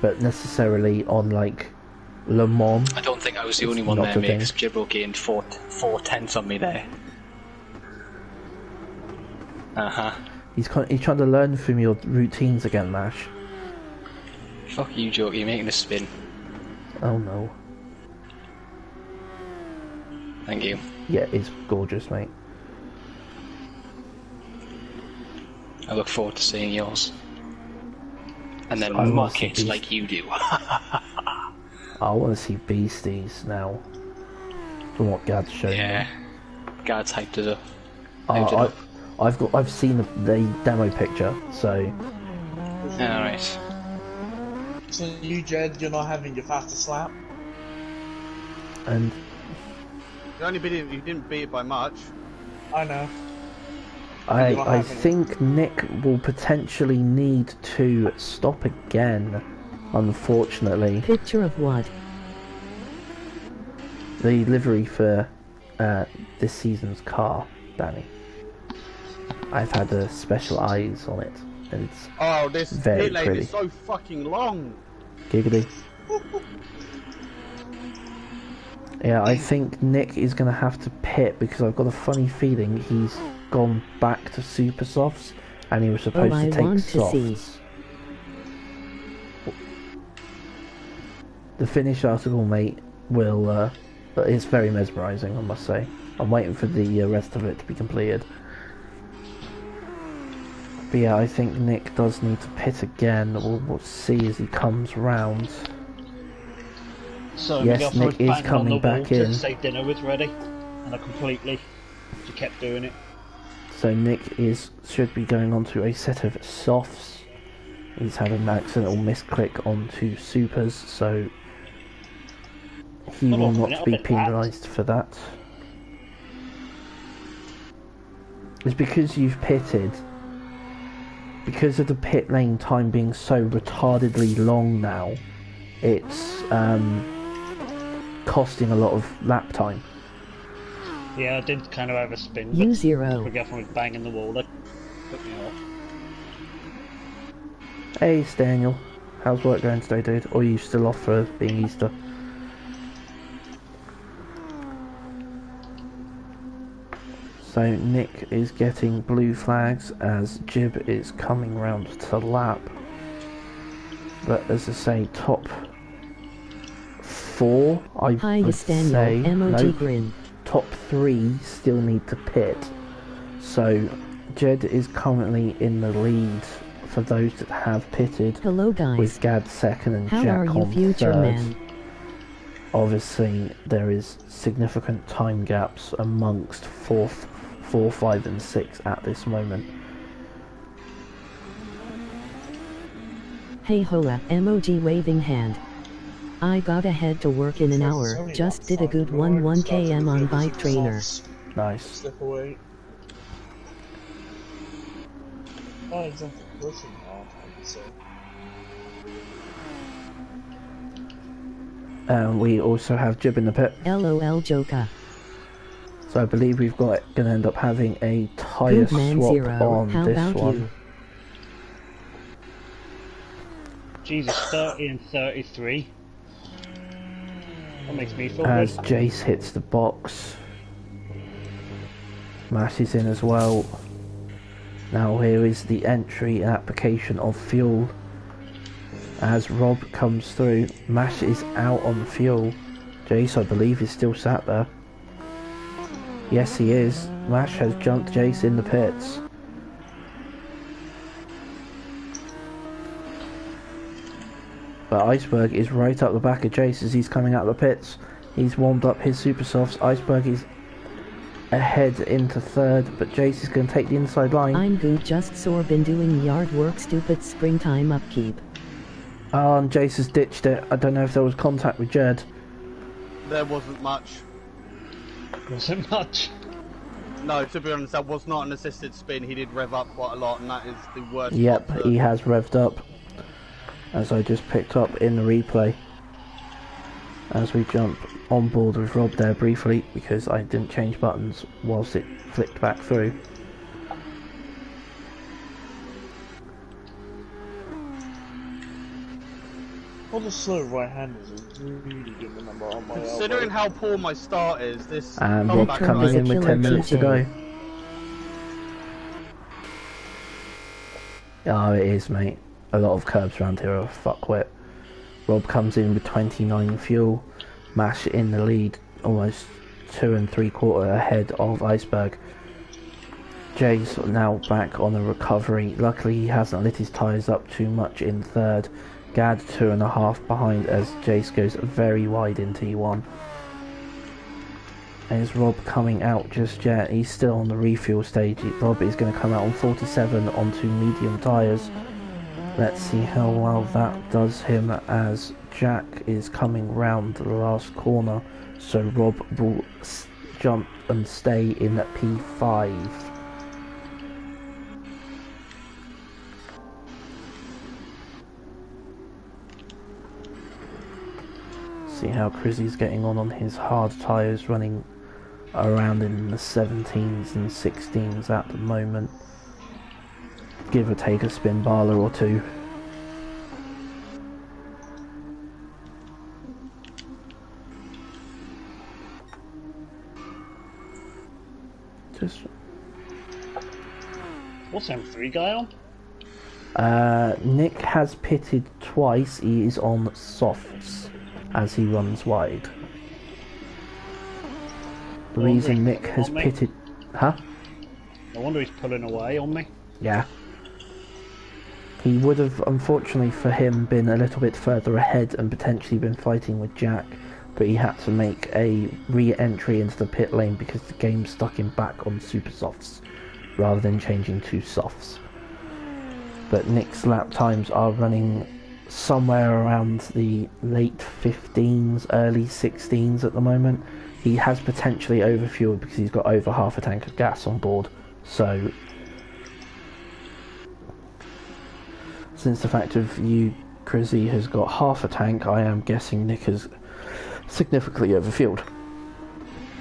but necessarily on like Le Mans. I don't think I was the only one there, mate, because Gibbo gained 4/10 on me there. He's trying to learn from your routines again, Mash. Fuck you, Joke, you're making a spin. Oh no. Thank you. Yeah, it's gorgeous, mate. I look forward to seeing yours. And then I mock it like you do. I want to see beasties now. From what Gad's shown Yeah. me. Gad's hyped it up. I've seen the demo picture, so. Alright. So you, Jed, you're not having your fastest lap? And You didn't beat it by much. I know. I think Nick will potentially need to stop again, unfortunately. Picture of what? The livery for this season's car, Danny. I've had special eyes on it, and it's this very pit lane pretty. is so fucking long. Giggly. Yeah, I think Nick is going to have to pit because I've got a funny feeling he's gone back to super softs and he was supposed to take softs. The finish article, mate, will it's very mesmerising, I must say. I'm waiting for the rest of it to be completed. But yeah, I think Nick does need to pit again. We'll see as he comes round. So yes, Nick is coming back in. To say dinner was ready, and I completely just kept doing it. So Nick should be going on to a set of softs. He's had an accidental misclick onto supers, so he will not be penalised for that. It's because you've pitted. Because of the pit lane time being so retardedly long now, it's costing a lot of lap time. Yeah, I did kind of have a spin. U0. The girlfriend was banging the wall. That put me off. Hey, it's Daniel. How's work going today, dude? Or are you still off for being Easter? So Nick is getting blue flags as Jib is coming round to lap. But as I say, top 4, I would say. Emoji grin. Top 3 still need to pit. So Jed is currently in the lead for those that have pitted. Hello guys. With Gad second and How Jack are you, on future third. man? Obviously, there is significant time gaps amongst 4, 5 and 6 at this moment. Hey hoa, emoji waving hand. I gotta head to work in an hour, just did a good 1 km on bike trainer. Nice. Step away. Not exactly pushing hard, I would say. We also have Jib in the pit. LOL Joker. So I believe we've got going to end up having a tyre swap Zero. on How this about one. you? Jesus, 30 and 33. That makes me feel As good. Jace hits the box. Mash is in as well. Now here is the entry and application of fuel. As Rob comes through, Mash is out on fuel. Jace, I believe, is still sat there. Yes, he is. Mash has jumped Jace in the pits. But Iceberg is right up the back of Jace as he's coming out of the pits. He's warmed up his super softs. Iceberg is ahead into third, but Jace is going to take the inside line. I'm good, just sore been doing yard work, stupid springtime upkeep. Oh, and Jace has ditched it. I don't know if there was contact with Jed. There wasn't much. Wasn't much. No, to be honest, that was not an assisted spin. He did rev up quite a lot, and that is the worst. Yep, he has revved up. as I just picked up in the replay. As we jump on board with Rob there briefly, because I didn't change buttons whilst it flicked back through. All the slow right-handers are really good number on my Considering elbow. how poor my start is, this And That Rob comeback curve coming is a in with killer 10 minutes to TJ. go. Oh, it is, mate. A lot of curbs around here are fuckwit. Rob comes in with 29 fuel. Mash in the lead, almost 2 3/4 ahead of Iceberg. Jay's now back on a recovery. Luckily, he hasn't lit his tyres up too much in third. Gad 2.5 behind as Jace goes very wide in T1. Is Rob coming out just yet? He's still on the refuel stage. Rob is going to come out on 47 onto medium tyres. Let's see how well that does him as Jack is coming round the last corner. So Rob will jump and stay in at P5. See how Crizzy's getting on his hard tyres, running around in the 17s and 16s at the moment. Give or take a spin barler or two. Just What's M3 guy on? Nick has pitted twice. He is on softs as he runs wide. The Well, reason Rick, Nick has on me. pitted... Huh? No wonder he's pulling away on me. Yeah. He would have, unfortunately for him, been a little bit further ahead and potentially been fighting with Jack, but he had to make a re-entry into the pit lane because the game stuck him back on super softs rather than changing to softs. But Nick's lap times are running somewhere around the late 15s, early 16s at the moment. He has potentially overfueled because he's got over half a tank of gas on board, so since the fact of you, Crizzy, has got half a tank, I am guessing Nick has significantly overfueled.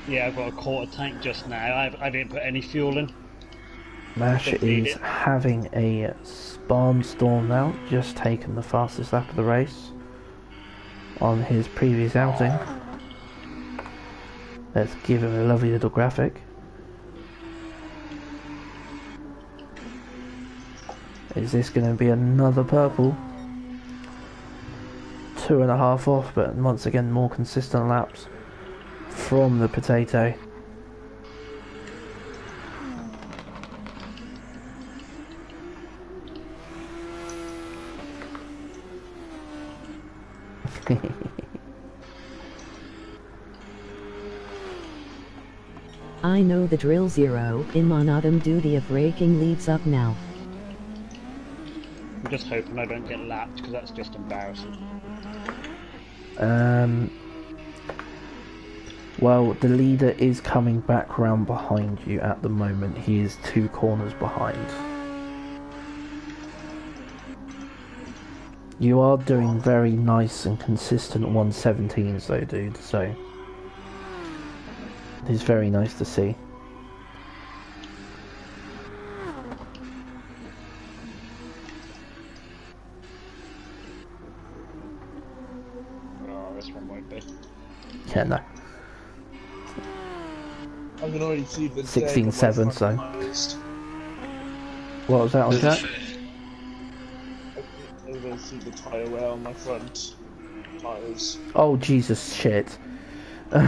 Yeah, I've got a quarter tank just now. I didn't put any fuel in. Mash Don't need is it. having a barnstorm now, just taken the fastest lap of the race on his previous outing. Let's give him a lovely little graphic. Is this going to be another purple? 2.5 off, but once again more consistent laps from the potato. I know the drill. Zero in Monodum. Duty of raking leads up now. I'm just hoping I don't get lapped because that's just embarrassing. Well, the leader is coming back round behind you at the moment. He is 2 corners behind. You are doing very nice and consistent 117s though, dude, so it's very nice to see. Oh, this one won't be. Yeah, no. I can already see the 16-7, so. What was that on Jack? I can see the tyre wear on my front tyres. Oh, Jesus, shit. I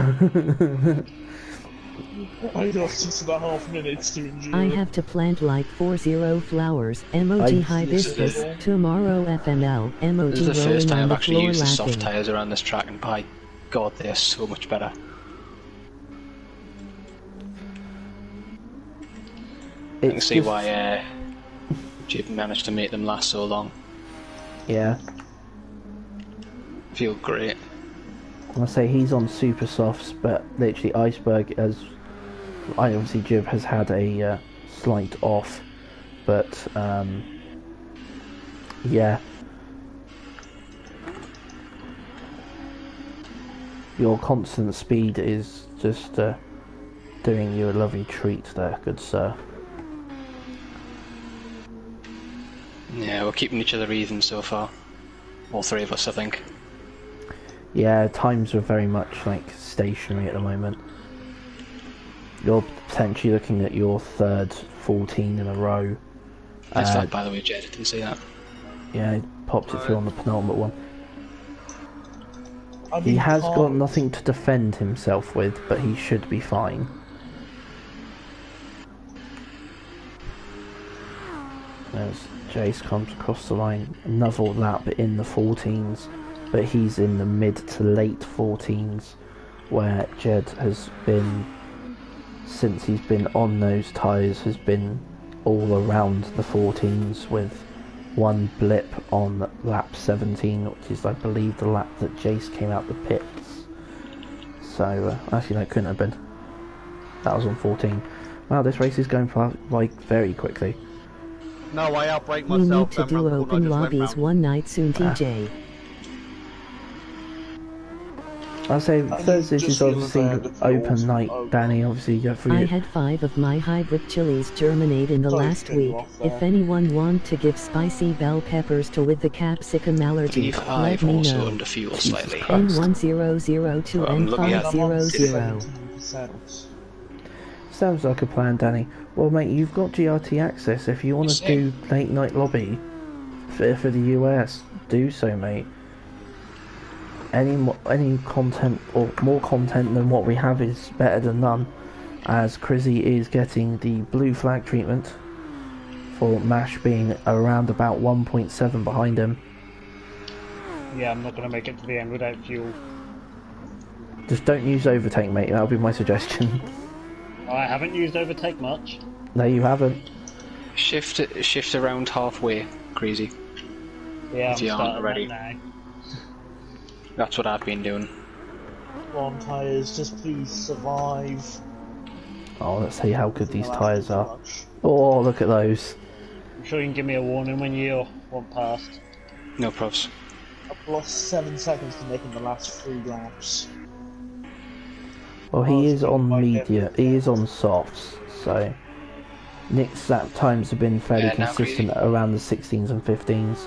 lost 6.5 minutes to endure. I have to plant like 40 flowers. Emoji hibiscus. Tomorrow FML. This is Emoji the first rolling time on I've the actually floor used the soft laughing. tyres around this track, and by God, they're so much better. I can see why Jib managed to make them last so long. Yeah. Feel great. I say he's on super softs, but literally Iceberg, as I obviously Jib has had a slight off, but yeah, Your constant speed is just doing you a lovely treat there, good sir. Yeah, we're keeping each other even so far. All three of us, I think. Yeah, times are very much like stationary at the moment. You're potentially looking at your third 14 in a row. Nice flag, by the way, Jed. Didn't see that. Yeah, he popped it through on the penultimate one. I He mean, has got can't- nothing to defend himself with, but he should be fine. As Jace comes across the line, another lap in the 14s, but he's in the mid to late 14s, where Jed has been, since he's been on those tyres, has been all around the 14s with one blip on lap 17, which is, I believe, the lap that Jace came out the pits. So, actually, that couldn't have been. That was on 14. Wow, this race is going by very quickly. No, I outbreak We myself. need to do open lobbies one night soon, TJ. I'll say I Thursdays just is feel obviously that the open rules night, are- Danny. Obviously, you go through I it. had 5 of my hybrid chilies germinate in the Sorry to last cut you week. off there. If anyone want to give spicy bell peppers to with the capsicum I allergy, believe let I've me also know. under fuel slightly. N1002 I'm looking at- N500. 17%. Sounds like a plan, Danny. Well, mate, you've got GRT access. If you want to do late night lobby for the US, do so, mate. Any content or more content than what we have is better than none, as Crizzy is getting the blue flag treatment for Mash being around about 1.7 behind him. Yeah, I'm not going to make it to the end without fuel. Just don't use overtake, mate. That'll be my suggestion. I haven't used overtake much. No, you haven't. Shift around halfway, crazy. Yeah, If I'm you aren't starting already. that now. That's what I've been doing. Come on, tyres, just please survive. Oh, let's see how good these I'll tyres ask you are. too much. Oh, look at those. I'm sure you can give me a warning when you want past. No probs. I've lost 7 seconds to making the last 3 laps. Well, Oh, he it's is on quite media. different. He is on softs, so Nick's lap times have been fairly Yeah, now consistent around the 16s and 15s.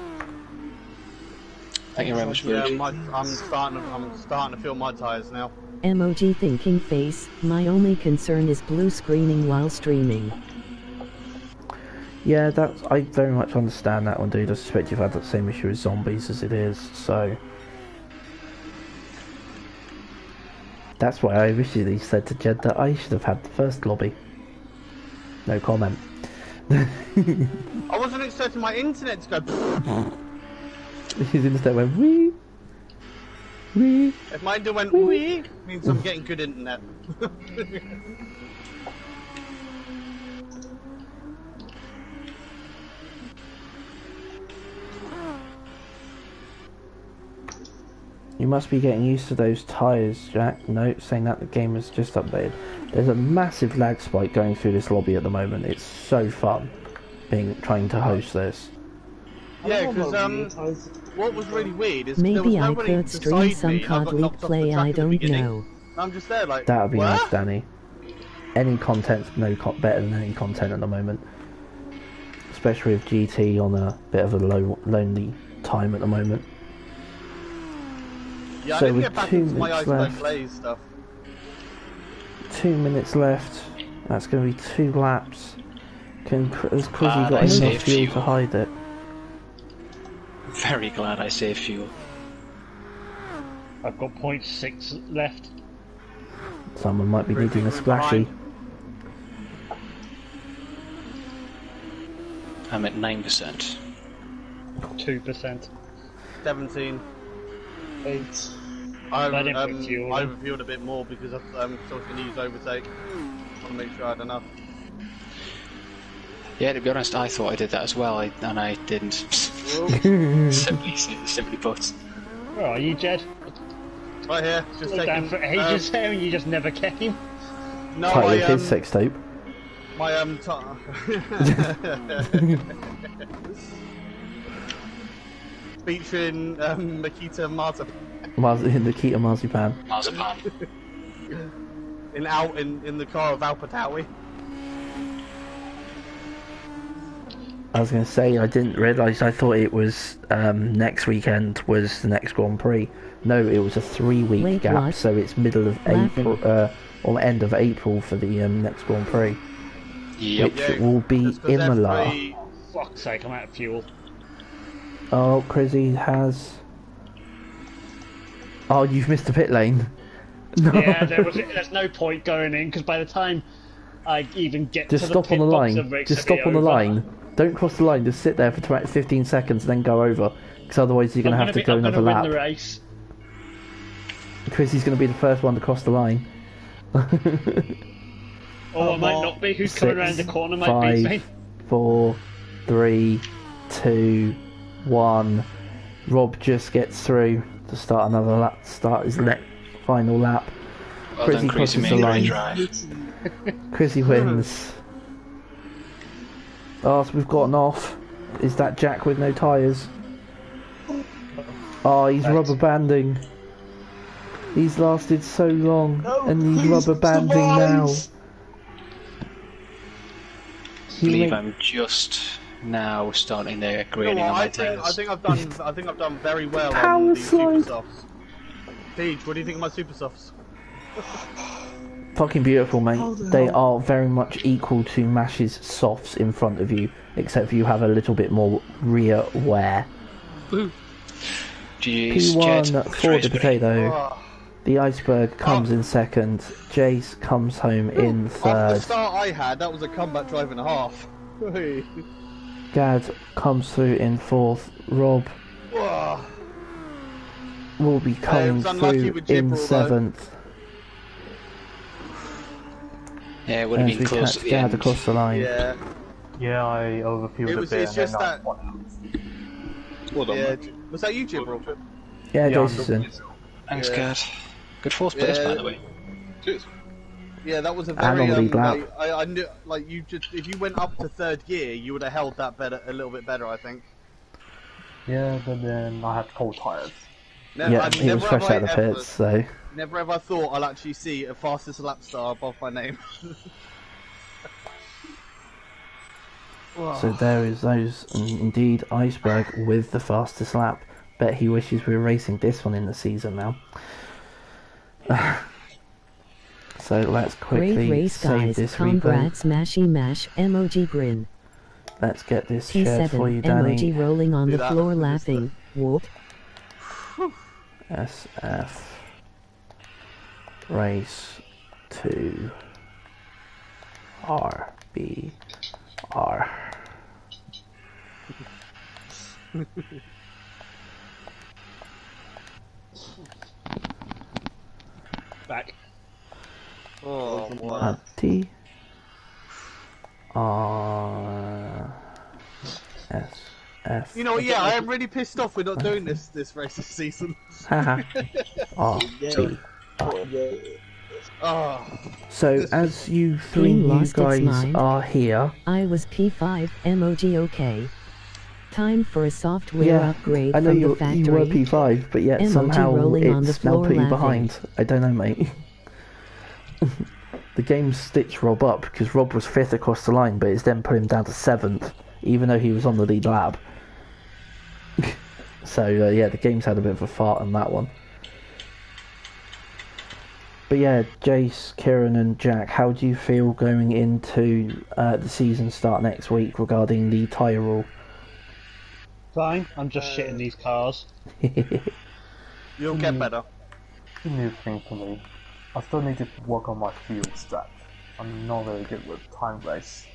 Thank you very much, Yeah, Luigi. I'm starting to feel my tyres now. Emoji thinking face. My only concern is blue screening while streaming. Yeah, I very much understand that one, dude. I suspect you've had that same issue with zombies as it is, so that's why I originally said to Jed that I should have had the first lobby. No comment. I wasn't expecting my internet to go. His internet went wee, wee. If mine went wee, means I'm getting good internet. You must be getting used to those tyres, Jack. No, saying that the game has just updated. There's a massive lag spike going through this lobby at the moment. It's so fun trying to host this. Yeah, because what was really weird is there was Maybe I nobody could stream beside some me. I got COD knocked League off the play, track I at the don't beginning. know. I'm just there like. That would be what? nice, Danny. Any content's better than any content at the moment. Especially with GT on a bit of a lonely time at the moment. Yeah, So I didn't with get back 2 into my minutes iceberg left. glaze stuff. 2 minutes left. That's going to be 2 laps. Has Crizzy I got enough saved fuel to fuel. hide it? Very glad I saved fuel. I've got 0.6 left. Someone might be Three needing a people splashy. behind. I'm at 9%. 2%. 17. 8. I I didn't put fuel in. overfueled a bit more because I still going to use overtake. Want to make sure I had enough. Yeah, to be honest, I thought I did that as well, and I didn't. simply put. Where are you, Jed? Right here, just Look down taking. for ages there and you just never came. No, Title I of his sex tape. my featuring Makita Marta. Nikita Marzipan. Marzipan. in the car of Alpatawi. I was going to say, I didn't realise, I thought it was next weekend was the next Grand Prix. No, it was a 3-week Wait, gap, what? so it's middle of April, or end of April for the next Grand Prix. Yep. Which will be That's 'cause Imola. F3 Fuck's sake, I'm out of fuel. Oh, Crizzy has... Oh, you've missed the pit lane. No. Yeah, there's no point going in, because by the time I even get Just to the stop on pit the box, line. race Just will be stop on the over. line. Don't cross the line. Just sit there for 15 seconds and then go over. Because otherwise you're going to have to go another I'm lap. gonna win the race. Crizzy's going to be the first one to cross the line. Or I might not be. Who's coming around the corner might beat me. 4, 3, 2, 1. Rob just gets through to start another lap. Start his final lap. Well Crizzy done, crosses Crazy the made line. great drive. Crizzy wins. Oh, so we've gotten off. Is that Jack with no tyres? Oh, he's rubber banding. He's lasted so long, and he's rubber banding now. I believe I'm just now starting the grading on my tyres. I think I've done very well Power on the super slide. softs. Peach, what do you think of my super softs? Fucking beautiful, mate. How the They hell? are very much equal to Mash's softs in front of you, except for you have a little bit more rear wear. GG's, Jed. P1 Good for race, the buddy. potato. Oh, The iceberg comes in second. Jace comes home in after the third. start I had, that was a comeback drive and a half. Hey. Gad comes through in fourth. Rob Whoa. will be coming was unlucky through with in Gibral, though. seventh. Yeah, it would have As been we close catch at the Gad end. across the line. Yeah, Yeah, I overfueled it was. a bit It's and just then that. Well done, Yeah, mate. was that you, Gibral? Yeah, Yeah, Jace is in. Thanks, Yeah. Gad. Good fourth place, by Yeah. the way. Cheers. Yeah, that was a And very on lead lap. I knew like you just if you went up to third gear, you would have held that better a little bit better, I think. Yeah, but then I had cold tires. Yeah, he was fresh out of the pits, so... Never ever thought I'll actually see a fastest lap star above my name. So there is those, and indeed, Iceberg with the fastest lap. Bet he wishes we were racing this one in the season now. So let's Great quickly race, save guys. this replay. Congrats, Mashy Mash, emoji grin. Let's get this shared for you, T7, emoji Danny. rolling on Do the that. floor laughing. Whoop. SF race 2 RBR. Back. Oh, T R S F. you know what? Yeah, I am really pissed off we're not doing this race this season. Haha. R B. Oh, So as you three Game new lost its guys mind. are here, I was P5, emoji okay. Time for a software yeah, upgrade I know from the you factory. were P5, but yet Emoji somehow rolling on the it's now floor put you laughing. behind. I don't know, mate. The game stitched Rob up because Rob was 5th across the line, but it's then put him down to 7th, even though he was on the lead lap. So yeah, the game's had a bit of a fart on that one. But yeah, Jace, Kieran and Jack, how do you feel going into the season start next week regarding the tyre rule? Fine, I'm just shitting these cars. you'll get better. It's a new thing for me. I still need to work on my fuel strat. I'm not very good with time race.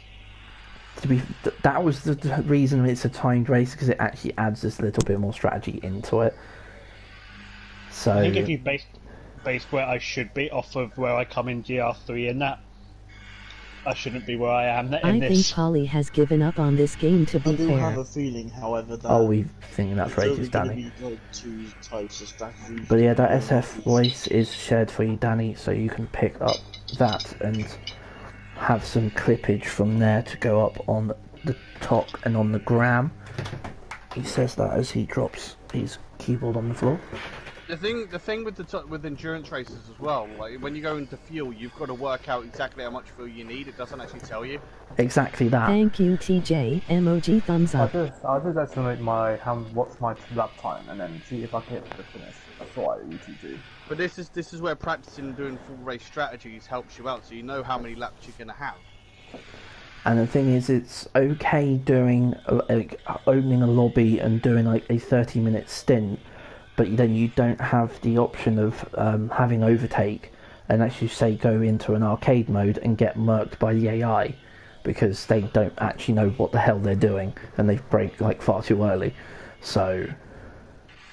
That was the reason it's a timed race, because it actually adds this little bit more strategy into it. So I think if you base where I should be off of where I come in GR3 and that, I shouldn't be where I am in I think this. Polly has given up on this game, to I be do have fair. a feeling, however, that oh, we've thinking that for it's ages, only Danny. going to be like two types of strategies. But yeah, that SF voice is shared for you, Danny, so you can pick up that and have some clippage from there to go up on the top and on the gram. He says that as he drops his keyboard on the floor. The thing with endurance races as well, like when you go into fuel, you've got to work out exactly how much fuel you need. It doesn't actually tell you. Exactly that. Thank you, TJ. Emoji thumbs up. I just estimate what's my lap time and then see if I can hit the finish. That's what I usually do. But this is where practicing doing full race strategies helps you out, so you know how many laps you're gonna have. And the thing is, it's okay doing like opening a lobby and doing like a 30-minute stint, but then you don't have the option of having overtake and actually say go into an arcade mode and get murked by the AI because they don't actually know what the hell they're doing and they break like far too early. So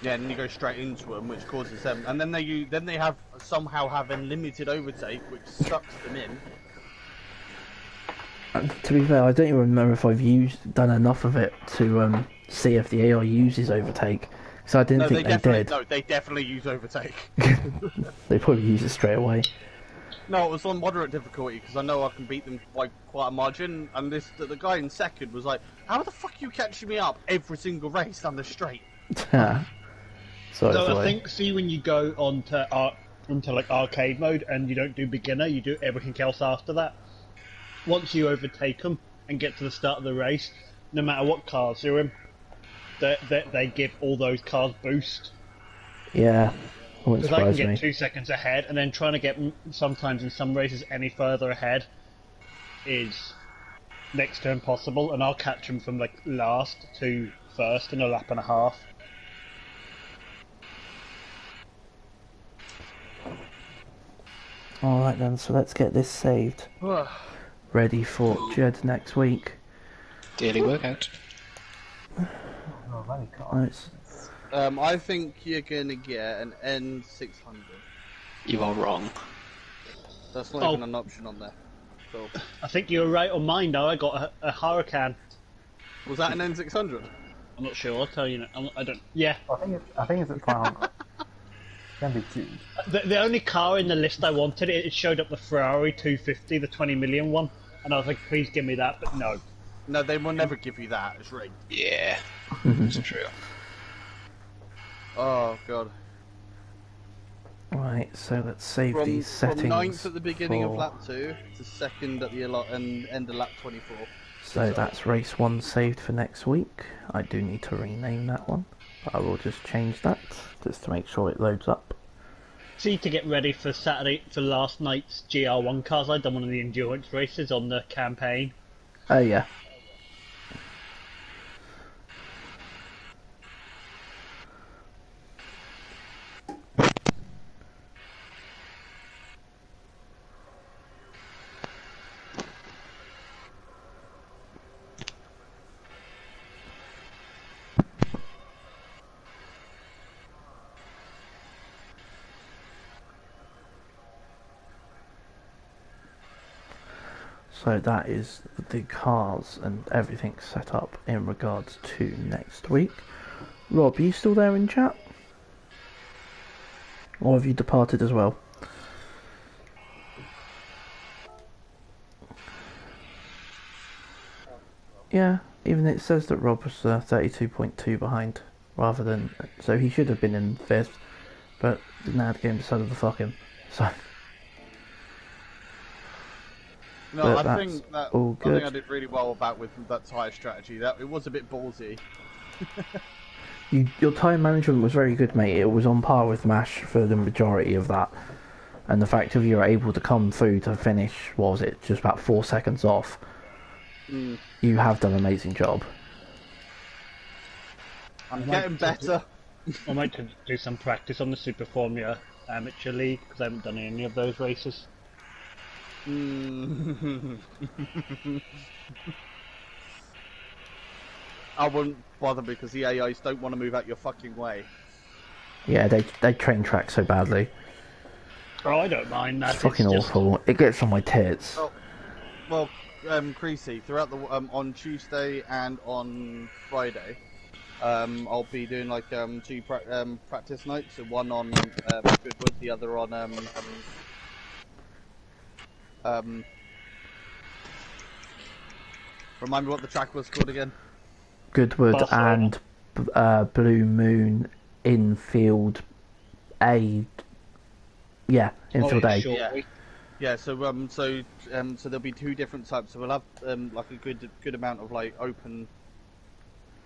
yeah, and you go straight into them, which causes them, and then they somehow have unlimited overtake, which sucks them in. And to be fair, I don't even remember if I've done enough of it to see if the AI uses overtake. So I didn't think they did. No, they definitely use overtake. They probably use it straight away. No, it was on moderate difficulty because I know I can beat them by quite a margin. And the guy in second was like, "How the fuck are you catching me up every single race down the straight?" So I think, see, when you go onto like arcade mode and you don't do beginner, you do everything else after that. Once you overtake them and get to the start of the race, no matter what cars you're in, they give all those cars boost. Yeah, because I can get 2 seconds ahead, and then trying to get sometimes in some races any further ahead is next to impossible. And I'll catch them from like last to first in a lap and a half. Alright then, so let's get this saved. Ready for Jed next week. Daily workout. Nice. I think you're gonna get an N600. You are wrong. That's not even an option on there. So. I think you were right on mine now. I got a Huracan. Was that an N600? I'm not sure. I'll tell you. I don't. Yeah. I think it's at 500. Can be two. The only car in the list I wanted, it showed up the Ferrari 250, the 20 million one, and I was like, please give me that, but no. No, they will never give you that. It's rigged. Yeah, it's true. Oh god. Right, so let's save these settings. From 9th at the beginning of lap 2 to 2nd at the end of lap 24. So that's race 1 saved for next week. I do need to rename that one, but I will just change that just to make sure it loads up. See, to get ready for last night's GR1 cars, I'd done one of the endurance races on the campaign. Oh yeah. So that is the cars and everything set up in regards to next week. Rob, are you still there in chat? Or have you departed as well? Yeah, even it says that Rob was 32.2 behind, rather than... So he should have been in 5th, but now the game decided to fuck him, so... No, but I think I did really well with that tyre strategy. That it was a bit ballsy. Your tyre management was very good, mate. It was on par with MASH for the majority of that. And the fact that you were able to come through to finish, what was it, just about 4 seconds off. You have done an amazing job. I'm getting better. I might do some practice on the Super Formula Amateur League, because I haven't done any of those races. I wouldn't bother because the AIs don't want to move out your fucking way. Yeah, they train track so badly. Oh, I don't mind that. It's fucking awful. It gets on my tits. Oh, well, Creasy, throughout the on Tuesday and on Friday, I'll be doing like 2 practice nights. So one on Goodwood, the other on remind me what the track was called again. Goodwood and Blue Moon Infield infield A. Shortly. Yeah, so there'll be two different types. So we'll have like a good amount of like open,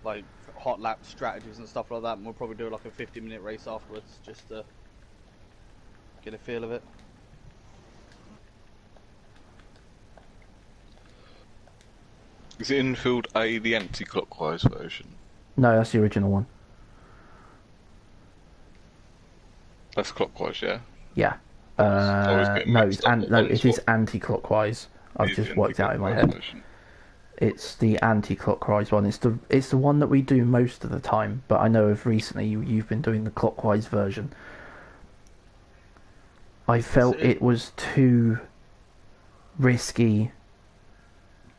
like hot lap strategies and stuff like that, and we'll probably do like a 50-minute race afterwards just to get a feel of it. Is infield A the anti-clockwise version? No, that's the original one. That's clockwise, yeah. Yeah. getting No, mixed up with one it is spot. anti-clockwise. I've Is just the worked out in my anti-clockwise head. version. It's the anti-clockwise one. It's the one that we do most of the time. But I know of recently you've been doing the clockwise version. I felt it was too risky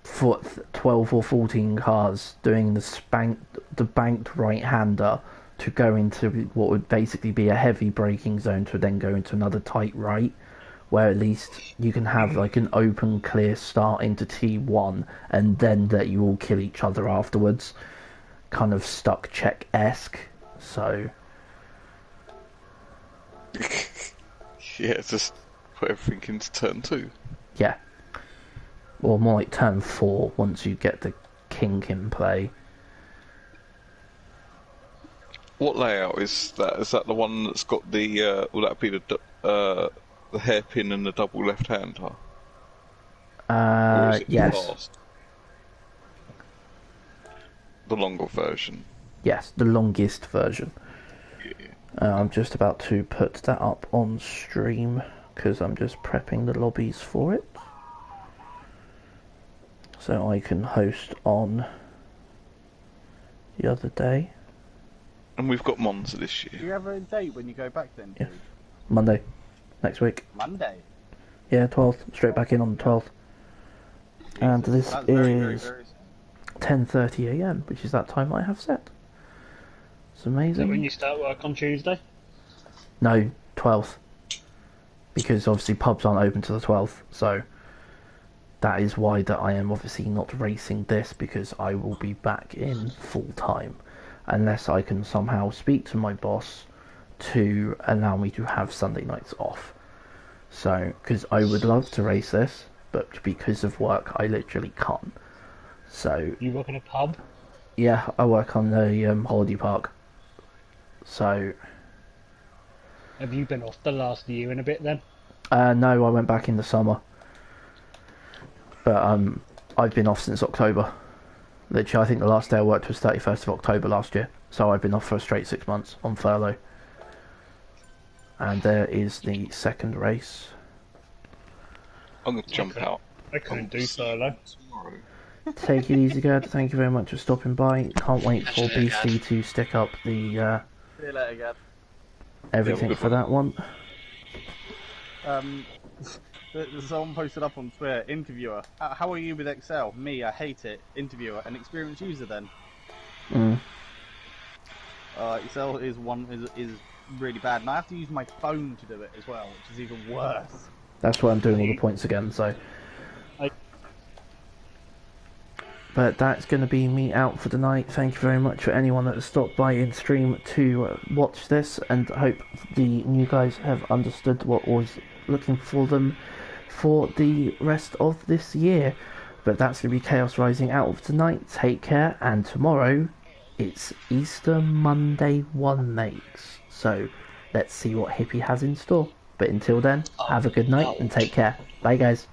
for 12 or 14 cars doing the banked right-hander to go into what would basically be a heavy braking zone to then go into another tight right, where at least you can have like an open clear start into T1 and then let you all kill each other afterwards, kind of stuck check-esque. So Yeah, just put everything into turn 2. yeah, or more like turn 4 once you get the kink in play. What layout is that? Is that the one that's got the? Will that be the hairpin and the double left-hander? Or is it Yes. fast? The longer version. Yes, the longest version. Yeah. I'm just about to put that up on stream because I'm just prepping the lobbies for it, so I can host on the other day. And we've got Monza this Do year. you have a date when you go back then? Yeah. Monday, next week. Monday. Yeah, 12th. Straight back in on the 12th. And this That's very is soon. 10:30 a.m., which is that time I have set. It's Is that amazing. when you start work on Tuesday? No, 12th. Because obviously pubs aren't open to the 12th, so that is why that I am obviously not racing this, because I will be back in full time. Unless I can somehow speak to my boss to allow me to have Sunday nights off. So, because I would love to race this, but because of work I literally can't. So, You work in a pub? yeah, I work on the holiday park. So, Have you been off the last year and a bit then? no, I went back in the summer. But I've been off since October. Literally, I think the last day I worked was 31st of October last year. So I've been off for a straight 6 months on furlough. And there is the second race. I'm going to jump out. I couldn't do furlough. Tomorrow. Take it easy, Gerd. Thank you very much for stopping by. Can't wait for Beastie to stick up the See you later, Gab. everything good for that one. There's someone posted up on Twitter. Interviewer, how are you with Excel? Me, I hate it. Interviewer, an experienced user then. Excel is really bad, and I have to use my phone to do it as well, which is even worse. That's why I'm doing all the points again, so. But that's going to be me out for the night. Thank you very much for anyone that has stopped by in stream to watch this, and I hope the new guys have understood what was looking for them for the rest of this year. But that's going to be Chaos Rising out of tonight. Take care, and tomorrow it's Easter Monday 1, mates. So let's see what Hippie has in store. But until then, have a good night and take care. Bye, guys.